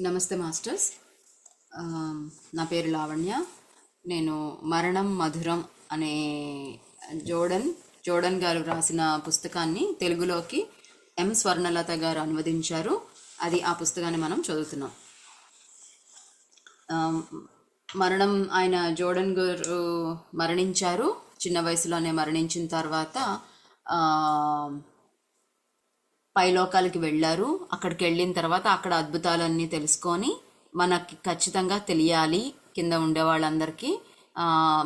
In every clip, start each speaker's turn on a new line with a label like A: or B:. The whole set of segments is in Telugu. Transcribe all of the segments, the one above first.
A: నమస్తే మాస్టర్స్. నా పేరు లావణ్య. నేను మరణం మధురం అనే జోడన్ గారు రాసిన పుస్తకాన్ని తెలుగులోకి స్వర్ణలత గారు అనువదించారు. ఆ పుస్తకాన్ని మనం చదువుతున్నాం. మరణం ఆయన జోడన్ గారు మరణించారు. చిన్న వయసులోనే మరణించిన తర్వాత పైలోకాలకి వెళ్ళారు. అక్కడికి వెళ్ళిన తర్వాత అక్కడ అద్భుతాలన్నీ తెలుసుకొని మనకి ఖచ్చితంగా తెలియాలి కింద ఉండే వాళ్ళందరికీ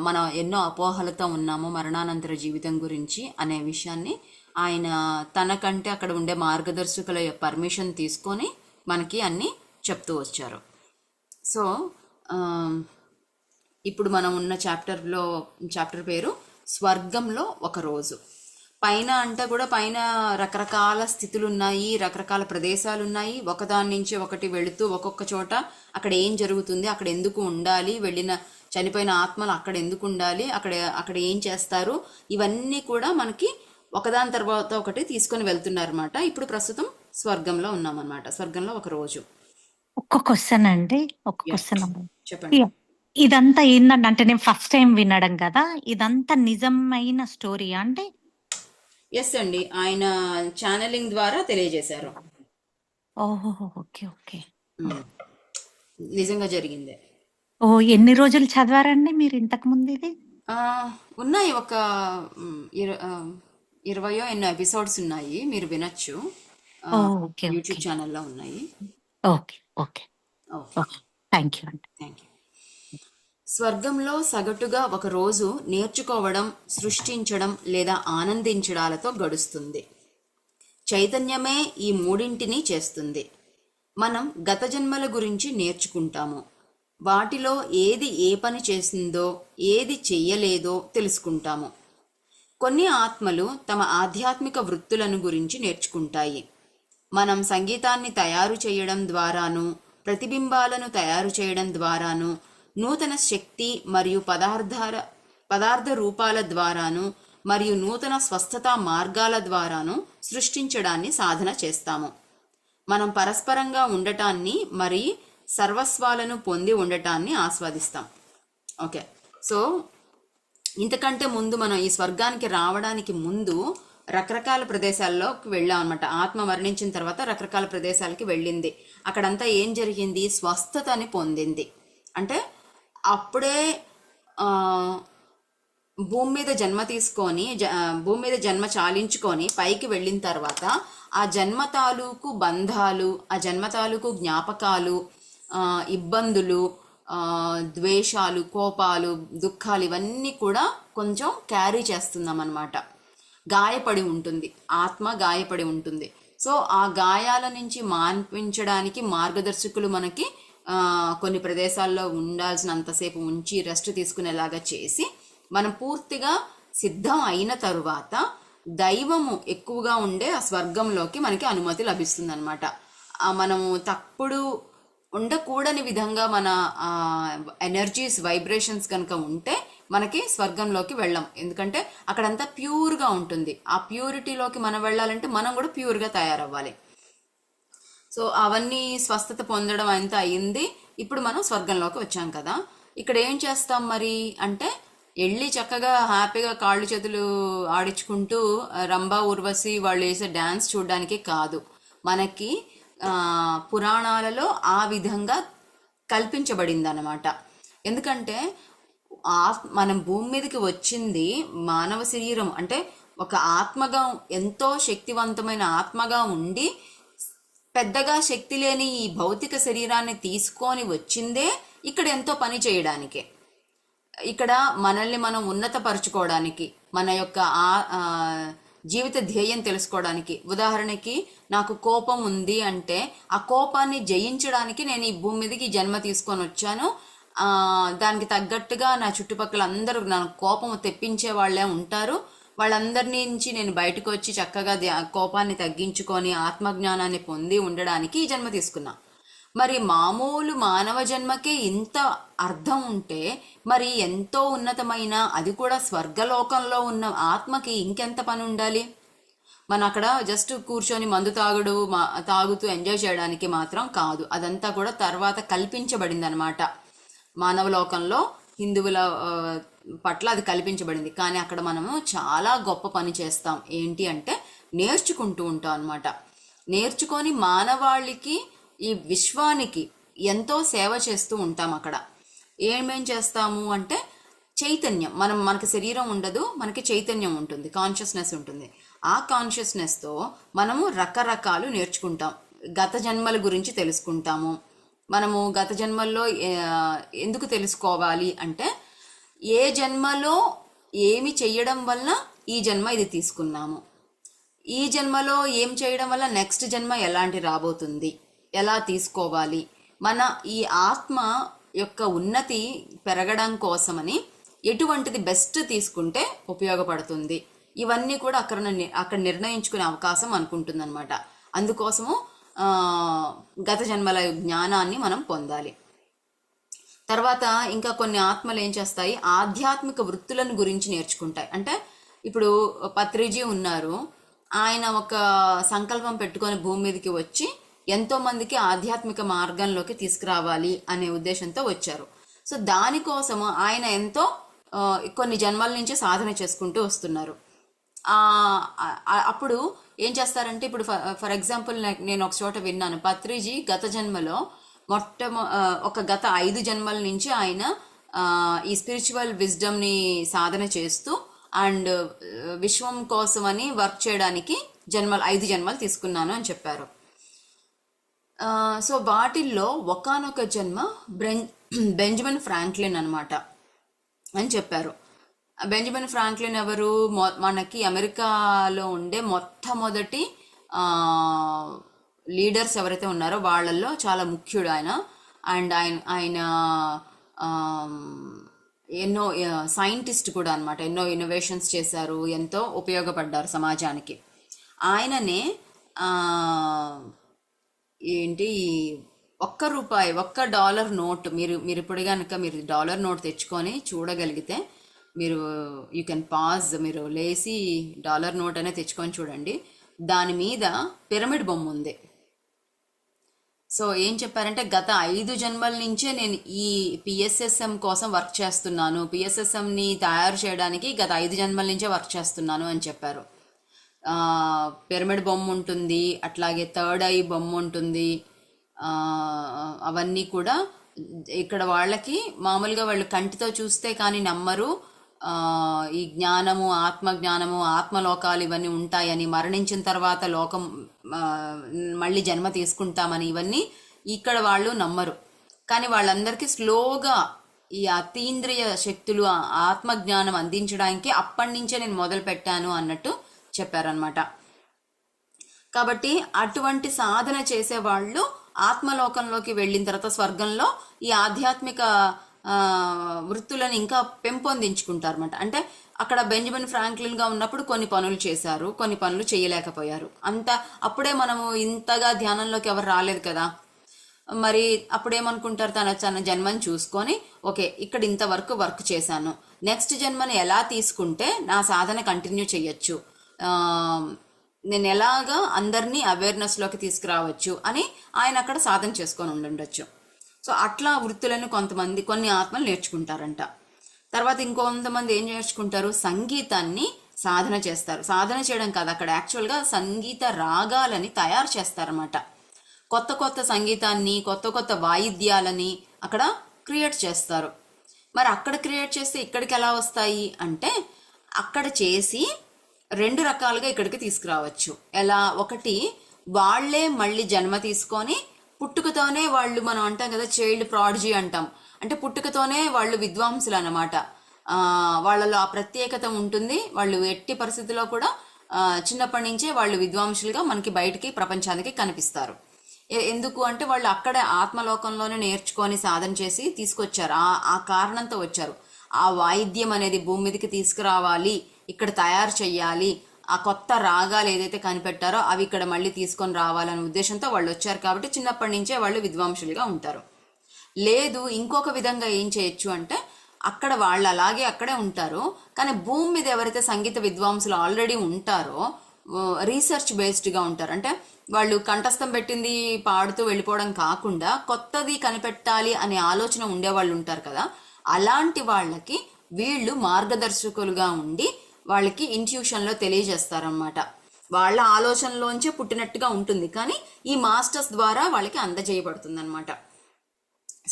A: మనం ఎన్నో అపోహలతో ఉన్నాము మరణానంతర జీవితం గురించి అనే విషయాన్ని ఆయన తనకంటే అక్కడ ఉండే మార్గదర్శకుల పర్మిషన్ తీసుకొని మనకి అన్నీ చెప్తూ వచ్చారు. సో ఇప్పుడు మనం ఉన్న చాప్టర్ పేరు స్వర్గంలో ఒక రోజు. పైన అంతా కూడా పైన రకరకాల స్థితులు ఉన్నాయి, రకరకాల ప్రదేశాలు ఉన్నాయి. ఒకదాని నుంచి ఒకటి వెళుతూ ఒక్కొక్క చోట అక్కడ ఏం జరుగుతుంది, అక్కడ ఎందుకు ఉండాలి, వెళ్ళిన చనిపోయిన ఆత్మలు అక్కడ ఎందుకు ఉండాలి, అక్కడ ఏం చేస్తారు, ఇవన్నీ కూడా మనకి ఒకదాని తర్వాత ఒకటి తీసుకొని వెళ్తున్నారన్నమాట. ఇప్పుడు ప్రస్తుతం స్వర్గంలో ఉన్నామన్నమాట. స్వర్గంలో ఒక రోజు.
B: ఒక్క క్వశ్చన్ అండి,
A: చెప్పండి.
B: ఇదంతా ఏందండి అంటే నేను ఫస్ట్ టైం వినడం కదా, ఇదంతా నిజమైన స్టోరీ అంటే?
A: ఎస్ అండి, ఆయన ఛానలింగ్ ద్వారా తెలియజేశారు.
B: ఓహో, ఓకే ఓకే.
A: నిజంగా జరిగిందే.
B: ఓ, ఎన్ని రోజులు చదివారండి మీరు ఇంతకు ముందు ఇది?
A: ఉన్నాయి, ఒక 20 ఎన్నో ఎపిసోడ్స్ ఉన్నాయి, మీరు వినొచ్చు. యూట్యూబ్ ఛానల్లో ఉన్నాయి.
B: Okay okay okay, thank you అండి.
A: Thank you. స్వర్గంలో సగటుగా ఒక రోజు నేర్చుకోవడం, సృష్టించడం లేదా ఆనందించడాలతో గడుస్తుంది. చైతన్యమే ఈ మూడింటిని చేస్తుంది. మనం గత జన్మల గురించి నేర్చుకుంటాము. వాటిలో ఏది ఏ పని చేసిందో, ఏది చెయ్యలేదో తెలుసుకుంటాము. కొన్ని ఆత్మలు తమ ఆధ్యాత్మిక వృత్తులను గురించి నేర్చుకుంటాయి. మనం సంగీతాన్ని తయారు చేయడం ద్వారాను, ప్రతిబింబాలను తయారు చేయడం ద్వారాను, నూతన శక్తి మరియు పదార్థ రూపాల ద్వారాను మరియు నూతన స్వస్థతా మార్గాల ద్వారాను సృష్టించడాన్ని సాధన చేస్తాము. మనం పరస్పరంగా ఉండటాన్ని మరి సర్వస్వాలను పొంది ఉండటాన్ని ఆస్వాదిస్తాం. ఓకే, సో ఇంతకంటే ముందు మనం ఈ స్వర్గానికి రావడానికి ముందు రకరకాల ప్రదేశాల్లోకి వెళ్ళాం అనమాట. ఆత్మ మరణించిన తర్వాత రకరకాల ప్రదేశాలకి వెళ్ళింది. అక్కడంతా ఏం జరిగింది? స్వస్థతని పొందింది. అంటే అప్పుడే భూమి మీద జన్మ తీసుకొని భూమి మీద జన్మ చాలించుకొని పైకి వెళ్ళిన తర్వాత ఆ జన్మ తాలూకు బంధాలు, ఆ జన్మ తాలూకు జ్ఞాపకాలు, ఇబ్బందులు, ద్వేషాలు, కోపాలు, దుఃఖాలు ఇవన్నీ కూడా కొంచెం క్యారీ చేస్తున్నాం అన్నమాట. గాయపడి ఉంటుంది, ఆత్మ గాయపడి ఉంటుంది. సో ఆ గాయాల నుంచి మాన్పించడానికి మార్గదర్శకులు మనకి కొన్ని ప్రదేశాల్లో ఉండాల్సినంతసేపు ఉంచి రెస్ట్ తీసుకునేలాగా చేసి మనం పూర్తిగా సిద్ధం అయిన తరువాత దైవము ఎక్కువగా ఉండే ఆ స్వర్గంలోకి మనకి అనుమతి లభిస్తుంది అనమాట. మనము తప్పుడు ఉండకూడని విధంగా మన ఎనర్జీస్, వైబ్రేషన్స్ కనుక ఉంటే మనకి స్వర్గంలోకి వెళ్ళాం. ఎందుకంటే అక్కడంతా ప్యూర్గా ఉంటుంది. ఆ ప్యూరిటీలోకి మనం వెళ్ళాలంటే మనం కూడా ప్యూర్గా తయారవ్వాలి. సో అవన్నీ స్వస్థత పొందడం అంతా అయింది. ఇప్పుడు మనం స్వర్గంలోకి వచ్చాం కదా. ఇక్కడ ఏం చేస్తాం మరి అంటే, వెళ్ళి చక్కగా హ్యాపీగా కాళ్ళు చేతులు ఆడించుకుంటూ రంభా ఉర్వశి వాళ్ళు వేసే డ్యాన్స్ చూడడానికి కాదు. మనకి పురాణాలలో ఆ విధంగా కల్పించబడింది అన్నమాట. ఎందుకంటే మనం భూమి మీదకి వచ్చింది మానవ శరీరం అంటే ఒక ఆత్మగా, ఎంతో శక్తివంతమైన ఆత్మగా ఉండి పెద్దగా శక్తి లేని ఈ భౌతిక శరీరాన్ని తీసుకొని వచ్చిందే ఇక్కడ ఎంతో పని చేయడానికి. ఇక్కడ మనల్ని మనం ఉన్నతపరచుకోవడానికి, మన యొక్క జీవిత ధ్యేయం తెలుసుకోవడానికి. ఉదాహరణకి నాకు కోపం ఉంది అంటే ఆ కోపాన్ని జయించడానికి నేను ఈ భూమి మీదకి జన్మ తీసుకొని వచ్చాను. దానికి తగ్గట్టుగా నా చుట్టుపక్కల అందరూ నాకు కోపం తెప్పించే వాళ్ళే ఉంటారు. వాళ్ళందరి నుంచి నేను బయటకు వచ్చి చక్కగా కోపాన్ని తగ్గించుకొని ఆత్మజ్ఞానాన్ని పొంది ఉండడానికి ఈ జన్మ తీసుకున్నా. మరి మామూలు మానవ జన్మకే ఇంత అర్థం ఉంటే మరి ఎంతో ఉన్నతమైన, అది కూడా స్వర్గలోకంలో ఉన్న ఆత్మకి ఇంకెంత పని ఉండాలి? మనం అక్కడ జస్ట్ కూర్చొని మందు తాగుతూ ఎంజాయ్ చేయడానికి మాత్రం కాదు. అదంతా కూడా తర్వాత కల్పించబడింది అనమాట. మానవ లోకంలో హిందువుల పట్ల అది కల్పించబడింది. కానీ అక్కడ మనము చాలా గొప్ప పని చేస్తాం. ఏంటి అంటే నేర్చుకుంటూ ఉంటాం అనమాట. నేర్చుకొని మానవాళికి, ఈ విశ్వానికి ఎంతో సేవ చేస్తూ ఉంటాం. అక్కడ ఏమేం చేస్తాము అంటే చైతన్యం, మనకి శరీరం ఉండదు, మనకి చైతన్యం ఉంటుంది, కాన్షియస్నెస్ ఉంటుంది. ఆ కాన్షియస్నెస్తో మనము రకరకాలు నేర్చుకుంటాం. గత జన్మల గురించి తెలుసుకుంటాము. మనము గత జన్మల్లో ఎందుకు తెలుసుకోవాలి అంటే ఏ జన్మలో ఏమి చెయ్యడం వల్ల ఈ జన్మ ఇది తీసుకున్నాము, ఈ జన్మలో ఏం చేయడం వల్ల నెక్స్ట్ జన్మ ఎలాంటి రాబోతుంది, ఎలా తీసుకోవాలి, మన ఈ ఆత్మ యొక్క ఉన్నతి పెరగడం కోసమని ఎటువంటిది బెస్ట్ తీసుకుంటే ఉపయోగపడుతుంది, ఇవన్నీ కూడా అక్కడ నిర్ణయించుకునే అవకాశం అనుకుంటుంది అనమాట. అందుకోసము గత జన్మల జ్ఞానాన్ని మనం పొందాలి. తర్వాత ఇంకా కొన్ని ఆత్మలు ఏం చేస్తాయి, ఆధ్యాత్మిక వృత్తులను గురించి నేర్చుకుంటాయి. అంటే ఇప్పుడు పత్రిజీ ఉన్నారు, ఆయన ఒక సంకల్పం పెట్టుకొని భూమి మీదకి వచ్చి ఎంతో మందికి ఆధ్యాత్మిక మార్గంలోకి తీసుకురావాలి అనే ఉద్దేశంతో వచ్చారు. సో దానికోసము ఆయన ఎంతో కొన్ని జన్మల నుంచి సాధన చేసుకుంటూ వస్తున్నారు. అప్పుడు ఏం చేస్తారంటే, ఇప్పుడు ఫర్ ఎగ్జాంపుల్ నేను ఒక చోట విన్నాను, పత్రిజీ గత జన్మలో ఒక గత 5 జన్మల నుంచి ఆయన ఈ స్పిరిచువల్ విజ్డమ్ని సాధన చేస్తూ అండ్ విశ్వం కోసమని వర్క్ చేయడానికి 5 జన్మలు తీసుకున్నాను అని చెప్పారు. సో వాటిల్లో ఒకానొక జన్మ బెంజమిన్ ఫ్రాంక్లిన్ అనమాట అని చెప్పారు. బెంజమిన్ ఫ్రాంక్లిన్ ఎవరు, మనకి అమెరికాలో ఉండే మొట్టమొదటి లీడర్స్ ఎవరైతే ఉన్నారో వాళ్ళల్లో చాలా ముఖ్యుడు ఆయన. అండ్ ఆయన ఎన్నో సైంటిస్ట్ కూడా అనమాట, ఎన్నో ఇన్నోవేషన్స్ చేశారు, ఎంతో ఉపయోగపడ్డారు సమాజానికి. ఆయననే ఏంటి $1 నోట్ మీరు ఇప్పుడు కనుక మీరు డాలర్ నోట్ తెచ్చుకొని చూడగలిగితే, యూ కెన్ పాజ్, మీరు లేసి డాలర్ నోట్ అనేది తెచ్చుకొని చూడండి, దాని మీద పిరమిడ్ బొమ్మ ఉంది. సో ఏం చెప్పారంటే, గత 5 జన్మల నుంచే నేను ఈ పిఎస్ఎస్ఎం కోసం వర్క్ చేస్తున్నాను, పిఎస్ఎస్ఎంని తయారు చేయడానికి గత 5 జన్మల నుంచే వర్క్ చేస్తున్నాను అని చెప్పారు. పిరమిడ్ బొమ్మ ఉంటుంది, అట్లాగే థర్డ్ ఐ బొమ్మ ఉంటుంది. అవన్నీ కూడా ఇక్కడ వాళ్ళకి మామూలుగా వాళ్ళు కంటితో చూస్తే కానీ నమ్మరు. ఈ జ్ఞానము, ఆత్మజ్ఞానము, ఆత్మలోకాలు ఇవన్నీ ఉంటాయని, మరణించిన తర్వాత లోకం మళ్ళీ జన్మ తీసుకుంటామని ఇవన్నీ ఇక్కడ వాళ్ళు నమ్మరు. కానీ వాళ్ళందరికీ స్లోగా ఈ అతీంద్రియ శక్తులు, ఆత్మజ్ఞానం అందించడానికి అప్పటి నుంచే నేను మొదలు పెట్టాను అన్నట్టు చెప్పారనమాట. కాబట్టి అటువంటి సాధన చేసేవాళ్ళు ఆత్మలోకంలోకి వెళ్ళిన తర్వాత స్వర్గంలో ఈ ఆధ్యాత్మిక వృత్తులను ఇంకా పెంపొందించుకుంటారన్నమాట. అంటే అక్కడ బెంజమిన్ ఫ్రాంక్లిన్గా ఉన్నప్పుడు కొన్ని పనులు చేశారు, కొన్ని పనులు చేయలేకపోయారు. అప్పుడే మనము ఇంతగా ధ్యానంలోకి ఎవరు రాలేదు కదా, మరి అప్పుడేమనుకుంటారు, తన జన్మని చూసుకొని ఓకే ఇక్కడ ఇంతవరకు వర్క్ చేశాను, నెక్స్ట్ జన్మని ఎలా తీసుకుంటే నా సాధన కంటిన్యూ చేయొచ్చు, నేను ఎలాగా అందరినీ అవేర్నెస్లోకి తీసుకురావచ్చు అని ఆయన అక్కడ సాధన చేసుకొని ఉండొచ్చు. సో అట్లా వృత్తులను కొన్ని ఆత్మలు నేర్చుకుంటారంట. తర్వాత ఇంకొంతమంది ఏం నేర్చుకుంటారు, సంగీతాన్ని సాధన చేస్తారు. సాధన చేయడం కాదు, అక్కడ యాక్చువల్గా సంగీత రాగాలని తయారు చేస్తారన్నమాట. కొత్త సంగీతాన్ని, కొత్త వాయిద్యాలని అక్కడ క్రియేట్ చేస్తారు. మరి అక్కడ క్రియేట్ చేస్తే ఇక్కడికి ఎలా వస్తాయి అంటే, అక్కడ చేసి 2 రకాలుగా ఇక్కడికి తీసుకురావచ్చు. ఎలా, ఒకటి వాళ్లే మళ్ళీ జన్మ తీసుకొని పుట్టుకతోనే వాళ్ళు, మనం అంటాం కదా చైల్డ్ ప్రాడిజీ అంటాం, అంటే పుట్టుకతోనే వాళ్ళు విద్వాంసులు అన్నమాట. వాళ్ళలో ఆ ప్రత్యేకత ఉంటుంది. వాళ్ళు ఎట్టి పరిస్థితిలో కూడా చిన్నప్పటి నుంచే వాళ్ళు విద్వాంసులుగా మనకి బయటికి ప్రపంచానికి కనిపిస్తారు. ఎందుకు అంటే వాళ్ళు అక్కడే ఆత్మలోకంలోనే నేర్చుకొని సాధన చేసి తీసుకొచ్చారు. ఆ కారణంతో వచ్చారు. ఆ వాయిద్యం అనేది భూమి మీదకి తీసుకురావాలి, ఇక్కడ తయారు చెయ్యాలి, ఆ కొత్త రాగాలు ఏదైతే కనిపెట్టారో అవి ఇక్కడ మళ్ళీ తీసుకొని రావాలనే ఉద్దేశంతో వాళ్ళు వచ్చారు. కాబట్టి చిన్నప్పటి నుంచే వాళ్ళు విద్వాంసులుగా ఉంటారు. లేదు, ఇంకొక విధంగా ఏం చేయొచ్చు అంటే, అక్కడ వాళ్ళు అలాగే అక్కడే ఉంటారు, కానీ భూమి మీద ఎవరైతే సంగీత విద్వాంసులు ఆల్రెడీ ఉంటారో రీసెర్చ్ బేస్డ్గా ఉంటారు. అంటే వాళ్ళు కంఠస్థం పెట్టింది పాడుతూ వెళ్ళిపోవడం కాకుండా కొత్తది కనిపెట్టాలి అనే ఆలోచన ఉండేవాళ్ళు ఉంటారు కదా, అలాంటి వాళ్ళకి వీళ్ళు మార్గదర్శకులుగా ఉండి వాళ్ళకి ఇంట్యూషన్లో తెలియజేస్తారనమాట. వాళ్ళ ఆలోచనలోంచే పుట్టినట్టుగా ఉంటుంది, కానీ ఈ మాస్టర్స్ ద్వారా వాళ్ళకి అందజేయబడుతుంది అనమాట.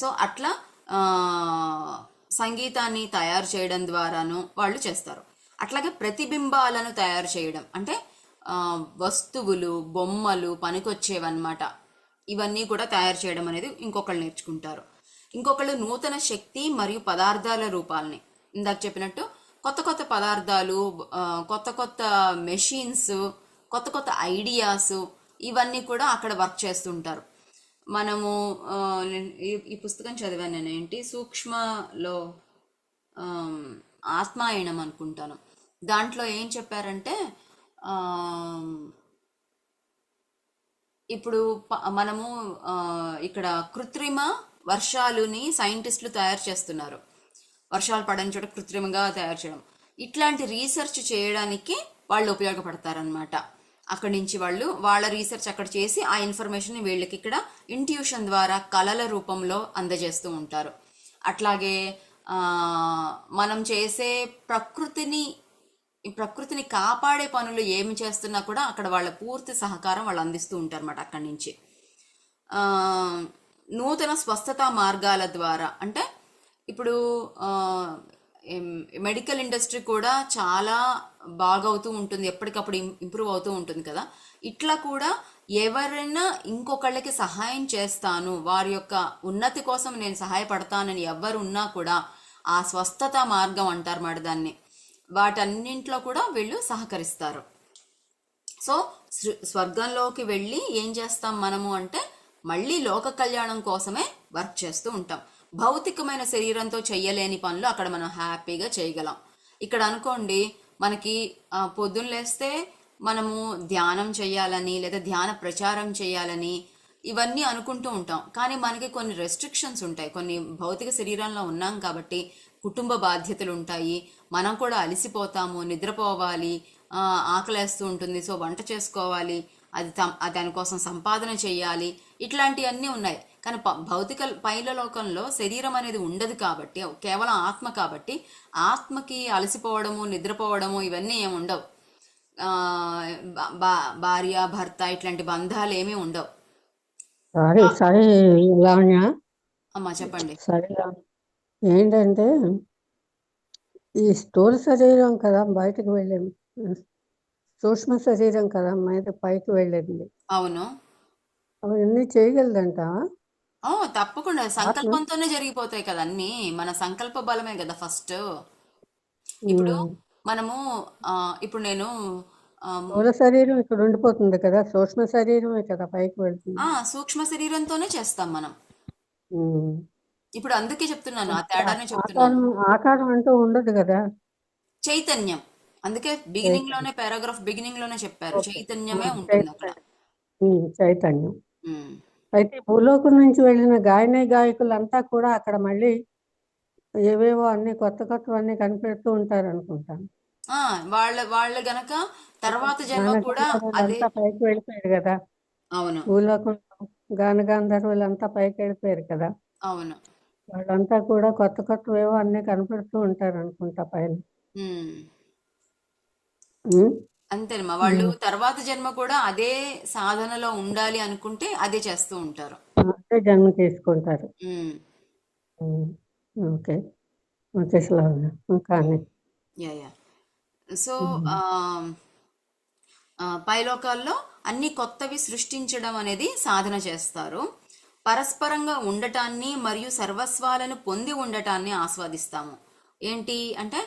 A: సో అట్లా ఆ, సంగీతాన్ని తయారు చేయడం ద్వారాను వాళ్ళు చేస్తారు. అట్లాగే ప్రతిబింబాలను తయారు చేయడం అంటే వస్తువులు, బొమ్మలు పనికొచ్చేవన్నమాట. ఇవన్నీ కూడా తయారు చేయడం అనేది ఇంకొకళ్ళు నేర్చుకుంటారు. ఇంకొకళ్ళు నూతన శక్తి మరియు పదార్థాల రూపాలని, ఇందాక చెప్పినట్టు కొత్త కొత్త పదార్థాలు, కొత్త కొత్త మెషిన్స్, కొత్త కొత్త ఐడియాస్, ఇవన్నీ కూడా అక్కడ వర్క్ చేస్తుంటారు. మనము ఈ పుస్తకం చదివాను నేను, ఏంటి సూక్ష్మలో ఆత్మాయణం అనుకుంటాను. దాంట్లో ఏం చెప్పారంటే ఇప్పుడు మనము ఇక్కడ కృత్రిమ వర్షాలుని సైంటిస్టులు తయారు చేస్తున్నారు. వర్షాలు పడని చోట కృత్రిమంగా తయారు చేయడం, ఇట్లాంటి రీసెర్చ్ చేయడానికి వాళ్ళు ఉపయోగపడతారనమాట. అక్కడి నుంచి వాళ్ళు వాళ్ళ రీసెర్చ్ అక్కడ చేసి ఆ ఇన్ఫర్మేషన్ వీళ్ళకి ఇక్కడ ఇంట్యూషన్ ద్వారా కళల రూపంలో అందజేస్తూ ఉంటారు. అట్లాగే మనం చేసే ప్రకృతిని కాపాడే పనులు ఏమి చేస్తున్నా కూడా అక్కడ వాళ్ళ పూర్తి సహకారం వాళ్ళు అందిస్తూ ఉంటారు అన్నమాట. అక్కడి నుంచి నూతన స్వస్థత మార్గాల ద్వారా, అంటే ఇప్పుడు మెడికల్ ఇండస్ట్రీ కూడా చాలా బాగవుతూ ఉంటుంది, ఎప్పటికప్పుడు ఇంప్రూవ్ అవుతూ ఉంటుంది కదా. ఇట్లా కూడా ఎవరైనా ఇంకొకళ్ళకి సహాయం చేస్తాను, వారి యొక్క ఉన్నతి కోసం నేను సహాయపడతానని ఎవరు ఉన్నా కూడా ఆ స్వస్థత మార్గం అంటారు మాట దాన్ని, వాటన్నింట్లో కూడా వీళ్ళు సహకరిస్తారు. సో స్వర్గంలోకి వెళ్ళి ఏం చేస్తాం మనము అంటే మళ్ళీ లోక కళ్యాణం కోసమే వర్క్ చేస్తూ ఉంటాం. భౌతికమైన శరీరంతో చెయ్యలేని పనులు అక్కడ మనం హ్యాపీగా చేయగలం. ఇక్కడ అనుకోండి, మనకి పొద్దున్న లేస్తే మనము ధ్యానం చేయాలని లేదా ధ్యాన ప్రచారం చేయాలని ఇవన్నీ అనుకుంటూ ఉంటాం, కానీ మనకి కొన్ని రెస్ట్రిక్షన్స్ ఉంటాయి. కొన్ని భౌతిక శరీరంలో ఉన్నాం కాబట్టి కుటుంబ బాధ్యతలు ఉంటాయి, మనం కూడా అలసిపోతాము, నిద్రపోవాలి, ఆకలేస్తూ ఉంటుంది, సో వంట చేసుకోవాలి, అది దానికోసం సంపాదన చేయాలి, ఇట్లాంటివన్నీ ఉన్నాయి. కానీ భౌతిక పైల లోకంలో శరీరం అనేది ఉండదు కాబట్టి, కేవలం ఆత్మ కాబట్టి ఆత్మకి అలసిపోవడము, నిద్రపోవడము ఇవన్నీ ఏమి ఉండవు. భార్య భర్త ఇట్లాంటి బంధాలు ఏమీ ఉండవు.
C: సరే లావణ్య,
A: అమ్మా చెప్పండి.
C: సరే ఏంటంటే ఈ స్థూల శరీరం కదా బయటకు వెళ్ళింది, సూక్ష్మ శరీరం కదా మీద పైకి వెళ్ళింది.
A: అవును,
C: అవన్నీ చేయగలదంట.
A: తప్పకుండా సంకల్పంతోనే జరిగిపోతాయి కదా అన్ని. మన సంకల్ప బలమే కదా ఫస్ట్. ఇప్పుడు మనము ఇప్పుడు నేను
C: స్థూల శరీరం ఇక్కడ ఉండిపోతుంది కదా, సూక్ష్మ శరీరమే కదా పైకి వెళ్తుంది.
A: సూక్ష్మ శరీరంతోనే చేస్తాం మనం. ఇప్పుడు అందుకే చెప్తున్నాను, ఆ తేడానే
C: ఆకారం
A: చెప్తున్నాను.
C: ఆకారం అంటూ ఉండదు కదా,
A: చైతన్యం. అందుకే బిగినింగ్ లోనే పారాగ్రాఫ్ బిగినింగ్ లోనే చెప్పారు, చైతన్యమే ఉంటుంది అక్కడ.
C: చైతన్యం. అయితే భూలోకం నుంచి వెళ్ళిన గాయకులంతా కూడా అక్కడ మళ్ళీ ఏవేవో అన్ని కొత్త కొత్తవన్నీ కనిపెడుతూ ఉంటారు అనుకుంటాను.
A: వాళ్ళు గనక తర్వాత జన్మ కూడా అదే
C: పైకి వెళ్ళిపోయారు కదా.
A: అవును,
C: భూలోకం గానగాంధర్వులంతా పైకి వెళ్ళిపోయారు కదా.
A: అవును,
C: వాళ్ళంతా కూడా కొత్త కొత్తవేవో అన్ని కనిపెడుతూ ఉంటారు అనుకుంటా పైన.
A: అంతేనమ్మా. వాళ్ళు తర్వాత జన్మ కూడా అదే సాధనలో ఉండాలి అనుకుంటే అదే చేస్తూ ఉంటారు,
C: అదే జన్మ తీసుకుంటారు. ఓకే ఓకే కానీ
A: సో పైలోకాల్లో అన్ని కొత్తవి సృష్టించడం అనేది సాధన చేస్తారు. పరస్పరంగా ఉండటాన్ని మరియు సర్వస్వాలను పొంది ఉండటాన్ని ఆస్వాదిస్తాము. ఏంటి అంటే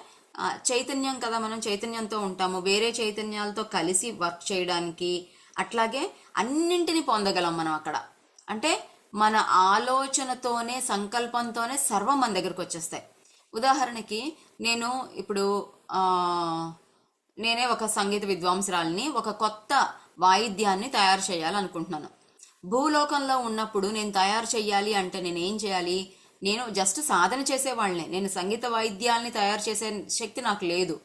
A: చైతన్యం కదా, మనం చైతన్యంతో ఉంటాము, వేరే చైతన్యాలతో కలిసి వర్క్ చేయడానికి, అట్లాగే అన్నింటినీ పొందగలం మనం అక్కడ. అంటే మన ఆలోచనతోనే, సంకల్పంతోనే సర్వం మన దగ్గరకు వచ్చేస్తాయి. ఉదాహరణకి నేను ఇప్పుడు నేనే ఒక సంగీత విద్వాంసరాలని ఒక కొత్త వాయిద్యాన్ని తయారు చేయాలనుకుంటున్నాను. భూలోకంలో ఉన్నప్పుడు నేను తయారు చేయాలి అంటే నేను ఏం చేయాలి? నేను జస్ట్ సాధన చేసేవాళ్ళనే, నేను సంగీత వాయిద్యాలని తయారు చేసే శక్తి నాకు లేదు.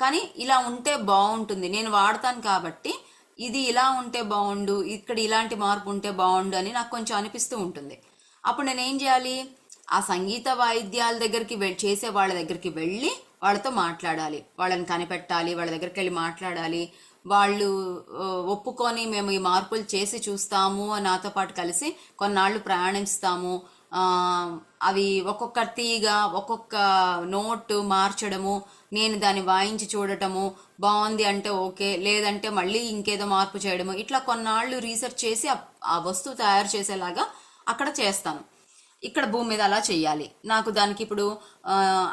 A: కానీ ఇలా ఉంటే బాగుంటుంది, నేను వాడతాను కాబట్టి ఇది ఇలా ఉంటే బాగుండు, ఇక్కడ ఇలాంటి మార్పు ఉంటే బాగుండు అని నాకు కొంచెం అనిపిస్తూ ఉంటుంది. అప్పుడు నేను ఏం చేయాలి, ఆ సంగీత వాయిద్యాల దగ్గరికి చేసే వాళ్ళ దగ్గరికి వెళ్ళి వాళ్ళతో మాట్లాడాలి, వాళ్ళని కనిపెట్టాలి, వాళ్ళ దగ్గరికి వెళ్ళి మాట్లాడాలి. వాళ్ళు ఒప్పుకొని మేము ఈ మార్పులు చేసి చూస్తాము, నాతో పాటు కలిసి కొన్నాళ్ళు ప్రయాణిస్తాము, అవి ఒక్కొక్క తీగ ఒక్కొక్క నోటు మార్చడము, నేను దాన్ని వాయించి చూడటము, బాగుంది అంటే ఓకే, లేదంటే మళ్ళీ ఇంకేదో మార్పు చేయడము, ఇట్లా కొన్నాళ్ళు రీసెర్చ్ చేసి ఆ వస్తువు తయారు చేసేలాగా అక్కడ చేస్తాను. ఇక్కడ భూమి మీద అలా చెయ్యాలి. నాకు దానికి ఇప్పుడు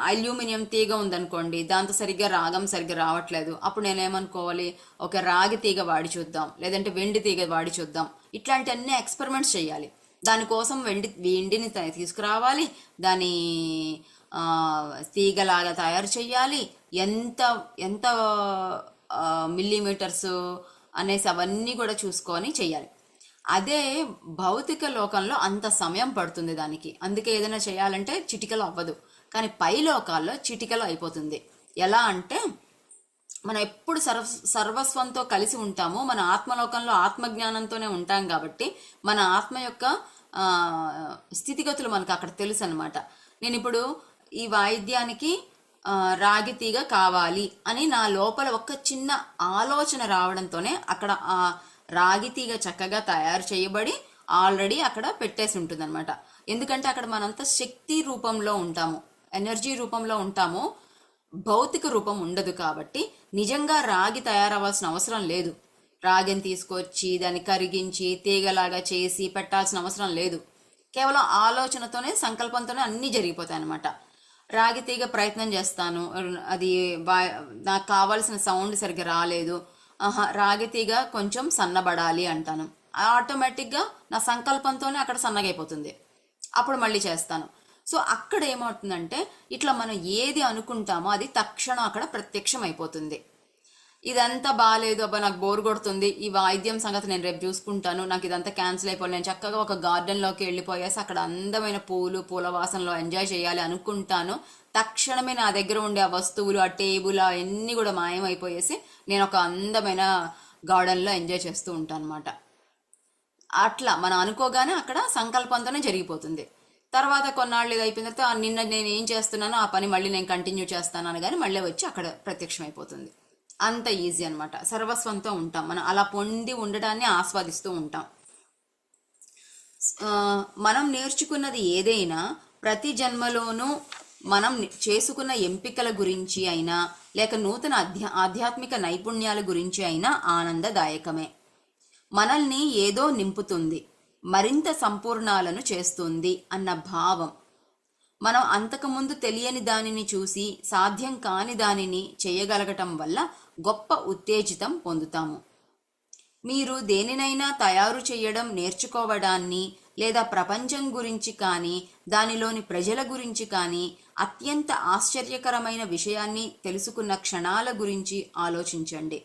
A: అల్యూమినియం తీగ ఉందనుకోండి, దాంతో సరిగ్గా రాగం సరిగ్గా రావట్లేదు, అప్పుడు నేనేమనుకోవాలి, ఒక రాగి తీగ వాడి చూద్దాం, లేదంటే వెండి తీగ వాడి చూద్దాం, ఇట్లాంటి అన్ని ఎక్స్పెరిమెంట్స్ చేయాలి. దానికోసం వెండిని తీసుకురావాలి, దాని తీగలాగా తయారు చేయాలి, ఎంత ఎంత మిల్లీమీటర్స్ అనేసి అవన్నీ కూడా చూసుకొని చెయ్యాలి. అదే భౌతిక లోకంలో అంత సమయం పడుతుంది దానికి, అందుకే ఏదైనా చేయాలంటే చిటికలో అవ్వదు. కానీ పై లోకాల్లో చిటికలో అయిపోతుంది. ఎలా అంటే మనం ఎప్పుడు సర్వస్వంతో కలిసి ఉంటాము, మన ఆత్మలోకంలో ఆత్మజ్ఞానంతోనే ఉంటాం కాబట్టి మన ఆత్మ యొక్క స్థితిగతులు మనకు అక్కడ తెలుసు అనమాట. నేను ఇప్పుడు ఈ వాయిద్యానికి రాగి తీగ కావాలి అని నా లోపల ఒక చిన్న ఆలోచన రావడంతోనే అక్కడ ఆ రాగి తీగ చక్కగా తయారు చేయబడి ఆల్రెడీ అక్కడ పెట్టేసి ఉంటుంది అనమాట. ఎందుకంటే అక్కడ మనంతా శక్తి రూపంలో ఉంటాము, ఎనర్జీ రూపంలో ఉంటాము, భౌతిక రూపం ఉండదు. కాబట్టి నిజంగా రాగి తయారవ్వాల్సిన అవసరం లేదు. రాగిని తీసుకొచ్చి దాన్ని కరిగించి తీగలాగా చేసి పెట్టాల్సిన అవసరం లేదు. కేవలం ఆలోచనతోనే సంకల్పంతోనే అన్నీ జరిగిపోతాయి అనమాట. రాగి తీగ ప్రయత్నం చేస్తాను, అది నాకు కావాల్సిన సౌండ్ సరిగ్గా రాలేదు, రాగి తీగ కొంచెం సన్నబడాలి అంటాను, ఆటోమేటిక్గా నా సంకల్పంతోనే అక్కడ సన్నగైపోతుంది. అప్పుడు మళ్ళీ చేస్తాను. సో అక్కడ ఏమవుతుందంటే ఇట్లా మనం ఏది అనుకుంటామో అది తక్షణం అక్కడ ప్రత్యక్షం అయిపోతుంది. ఇదంతా బాగాలేదు, అబ్బా నాకు బోర్ కొడుతుంది, ఈ వాయిద్యం సంగతి నేను రేపు చూసుకుంటాను, నాకు ఇదంతా క్యాన్సిల్ అయిపోయి నేను చక్కగా ఒక గార్డెన్లోకి వెళ్ళిపోయేసి అక్కడ అందమైన పూల వాసనలో ఎంజాయ్ చేయాలి అనుకుంటాను. తక్షణమే నా దగ్గర ఉండే ఆ వస్తువులు, ఆ టేబుల్ అవన్నీ కూడా మాయమైపోయేసి నేను ఒక అందమైన గార్డెన్లో ఎంజాయ్ చేస్తూ ఉంటాను అనమాట. అట్లా మనం అనుకోగానే అక్కడ సంకల్పంతోనే జరిగిపోతుంది. తర్వాత కొన్నాళ్ళు ఇది అయిపోయిన తర్వాత నిన్న నేను ఏం చేస్తున్నానో ఆ పని మళ్ళీ నేను కంటిన్యూ చేస్తాను అనగానే మళ్ళీ వచ్చి అక్కడ ప్రత్యక్షం అయిపోతుంది. అంత ఈజీ అనమాట. సర్వస్వంతో ఉంటాం మనం, అలా పొంది ఉండడాన్ని ఆస్వాదిస్తూ ఉంటాం. మనం నేర్చుకున్నది ఏదైనా ప్రతి జన్మలోనూ మనం చేసుకున్న ఎంపికల గురించి అయినా లేక నూతన ఆధ్యాత్మిక నైపుణ్యాల గురించి అయినా ఆనందదాయకమే. మనల్ని ఏదో నింపుతుంది, మరింత సంపూర్ణాలను చేస్తుంది అన్న భావం. మనం అంతకుముందు తెలియని దానిని చూసి సాధ్యం కాని దానిని చేయగలగటం వల్ల గొప్ప ఉత్తేజితం పొందుతాము. మీరు దేనినైనా తయారు చేయడం నేర్చుకోవడాన్ని లేదా ప్రపంచం గురించి కానీ దానిలోని ప్రజల గురించి కానీ అత్యంత ఆశ్చర్యకరమైన విషయాన్ని తెలుసుకున్న క్షణాల గురించి ఆలోచించండి.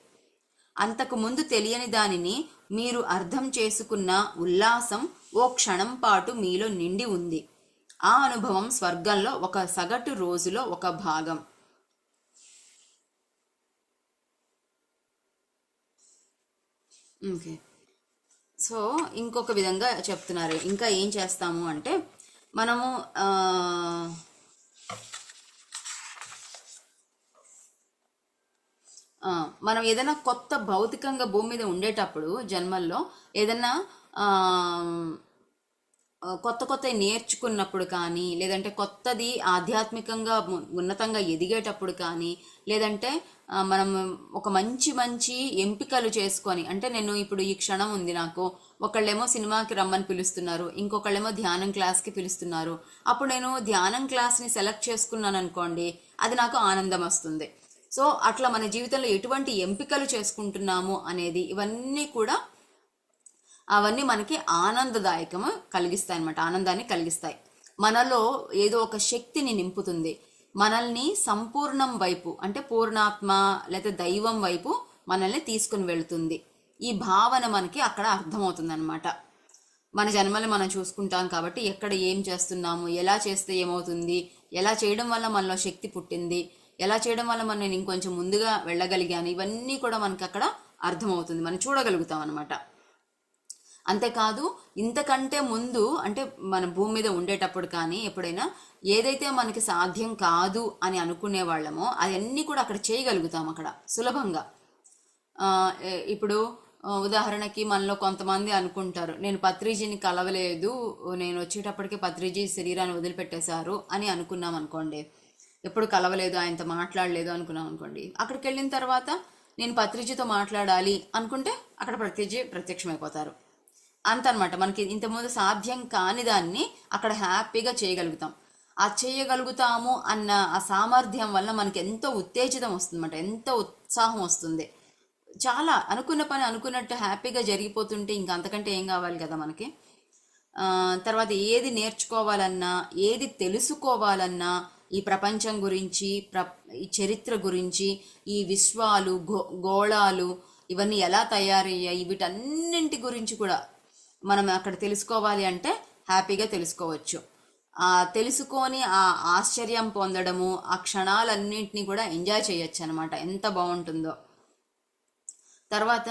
A: అంతకుముందు తెలియని దానిని మీరు అర్థం చేసుకున్న ఉల్లాసం ఓ క్షణం పాటు మీలో నిండి ఉంది. ఆ అనుభవం స్వర్గంలో ఒక సగటు రోజులో ఒక భాగం. ఓకే, సో ఇంకొక విధంగా చెప్తున్నారు. ఇంకా ఏం చేస్తాము అంటే మనము మనం ఏదైనా కొత్త భౌతికంగా భూమి మీద ఉండేటప్పుడు జన్మల్లో ఏదైనా కొత్త నేర్చుకున్నప్పుడు కానీ, లేదంటే కొత్తది ఆధ్యాత్మికంగా ఉన్నతంగా ఎదిగేటప్పుడు కానీ, లేదంటే మనం ఒక మంచి ఎంపికలు చేసుకొని, అంటే నేను ఇప్పుడు ఈ క్షణం ఉంది నాకు, ఒకళ్ళేమో సినిమాకి రమ్మని పిలుస్తున్నారు, ఇంకొకళ్ళేమో ధ్యానం క్లాస్కి పిలుస్తున్నారు, అప్పుడు నేను ధ్యానం క్లాస్ని సెలెక్ట్ చేసుకున్నాను అనుకోండి, అది నాకు ఆనందం వస్తుంది. సో అట్లా మన జీవితంలో ఎటువంటి ఎంపికలు చేసుకుంటున్నాము అనేది ఇవన్నీ కూడా అవన్నీ మనకి ఆనందదాయకము కలిగిస్తాయి అన్నమాట, ఆనందాన్ని కలిగిస్తాయి. మనలో ఏదో ఒక శక్తిని నింపుతుంది, మనల్ని సంపూర్ణం వైపు అంటే పూర్ణాత్మ లేదా దైవం వైపు మనల్ని తీసుకుని వెళుతుంది. ఈ భావన మనకి అక్కడ అర్థమవుతుంది అనమాట. మన జన్మల్ని మనం చూసుకుంటాం కాబట్టి ఎక్కడ ఏం చేస్తున్నాము, ఎలా చేస్తే ఏమవుతుంది, ఎలా చేయడం వల్ల మనలో శక్తి పుట్టింది, ఎలా చేయడం వల్ల నేను ఇంకొంచెం ముందుగా వెళ్ళగలిగాను, ఇవన్నీ కూడా మనకి అక్కడ అర్థమవుతుంది, మనం చూడగలుగుతాం అనమాట. అంతేకాదు ఇంతకంటే ముందు అంటే మన భూమి మీద ఉండేటప్పుడు కానీ ఎప్పుడైనా ఏదైతే మనకి సాధ్యం కాదు అని అనుకునే వాళ్ళమో అవన్నీ కూడా అక్కడ చేయగలుగుతాం అక్కడ సులభంగా. ఇప్పుడు ఉదాహరణకి మనలో కొంతమంది అనుకుంటారు, నేను పత్రిజీని కలవలేదు, నేను వచ్చేటప్పటికి పత్రిజీ శరీరాన్ని వదిలిపెట్టేశారు అని అనుకున్నాం అనుకోండి, ఎప్పుడు కలవలేదు, ఆయనతో మాట్లాడలేదు అనుకున్నాం అనుకోండి, అక్కడికి వెళ్ళిన తర్వాత నేను పత్రిజీతో మాట్లాడాలి అనుకుంటే అక్కడ పత్రిజీ ప్రత్యక్షమైపోతారు. అంత అనమాట. మనకి ఇంతకుముందు సాధ్యం కాని దాన్ని అక్కడ హ్యాపీగా చేయగలుగుతాం. ఆ చేయగలుగుతాము అన్న ఆ సామర్థ్యం వల్ల మనకి ఎంతో ఉత్తేజితం వస్తుంది అన్నమాట, ఎంతో ఉత్సాహం వస్తుంది. చాలా అనుకున్న పని అనుకున్నట్టు హ్యాపీగా జరిగిపోతుంటే ఇంకా అంతకంటే ఏం కావాలి కదా మనకి. తర్వాత ఏది నేర్చుకోవాలన్నా, ఏది తెలుసుకోవాలన్నా, ఈ ప్రపంచం గురించి, ఈ చరిత్ర గురించి, ఈ విశ్వాలు, గోళాలు ఇవన్నీ ఎలా తయారయ్యాయి, వీటన్నింటి గురించి కూడా మనం అక్కడ తెలుసుకోవాలి అంటే హ్యాపీగా తెలుసుకోవచ్చు. తెలుసుకొని ఆ ఆశ్చర్యం పొందడము, ఆ క్షణాలన్నింటినీ కూడా ఎంజాయ్ చేయొచ్చు అనమాట, ఎంత బాగుంటుందో. తర్వాత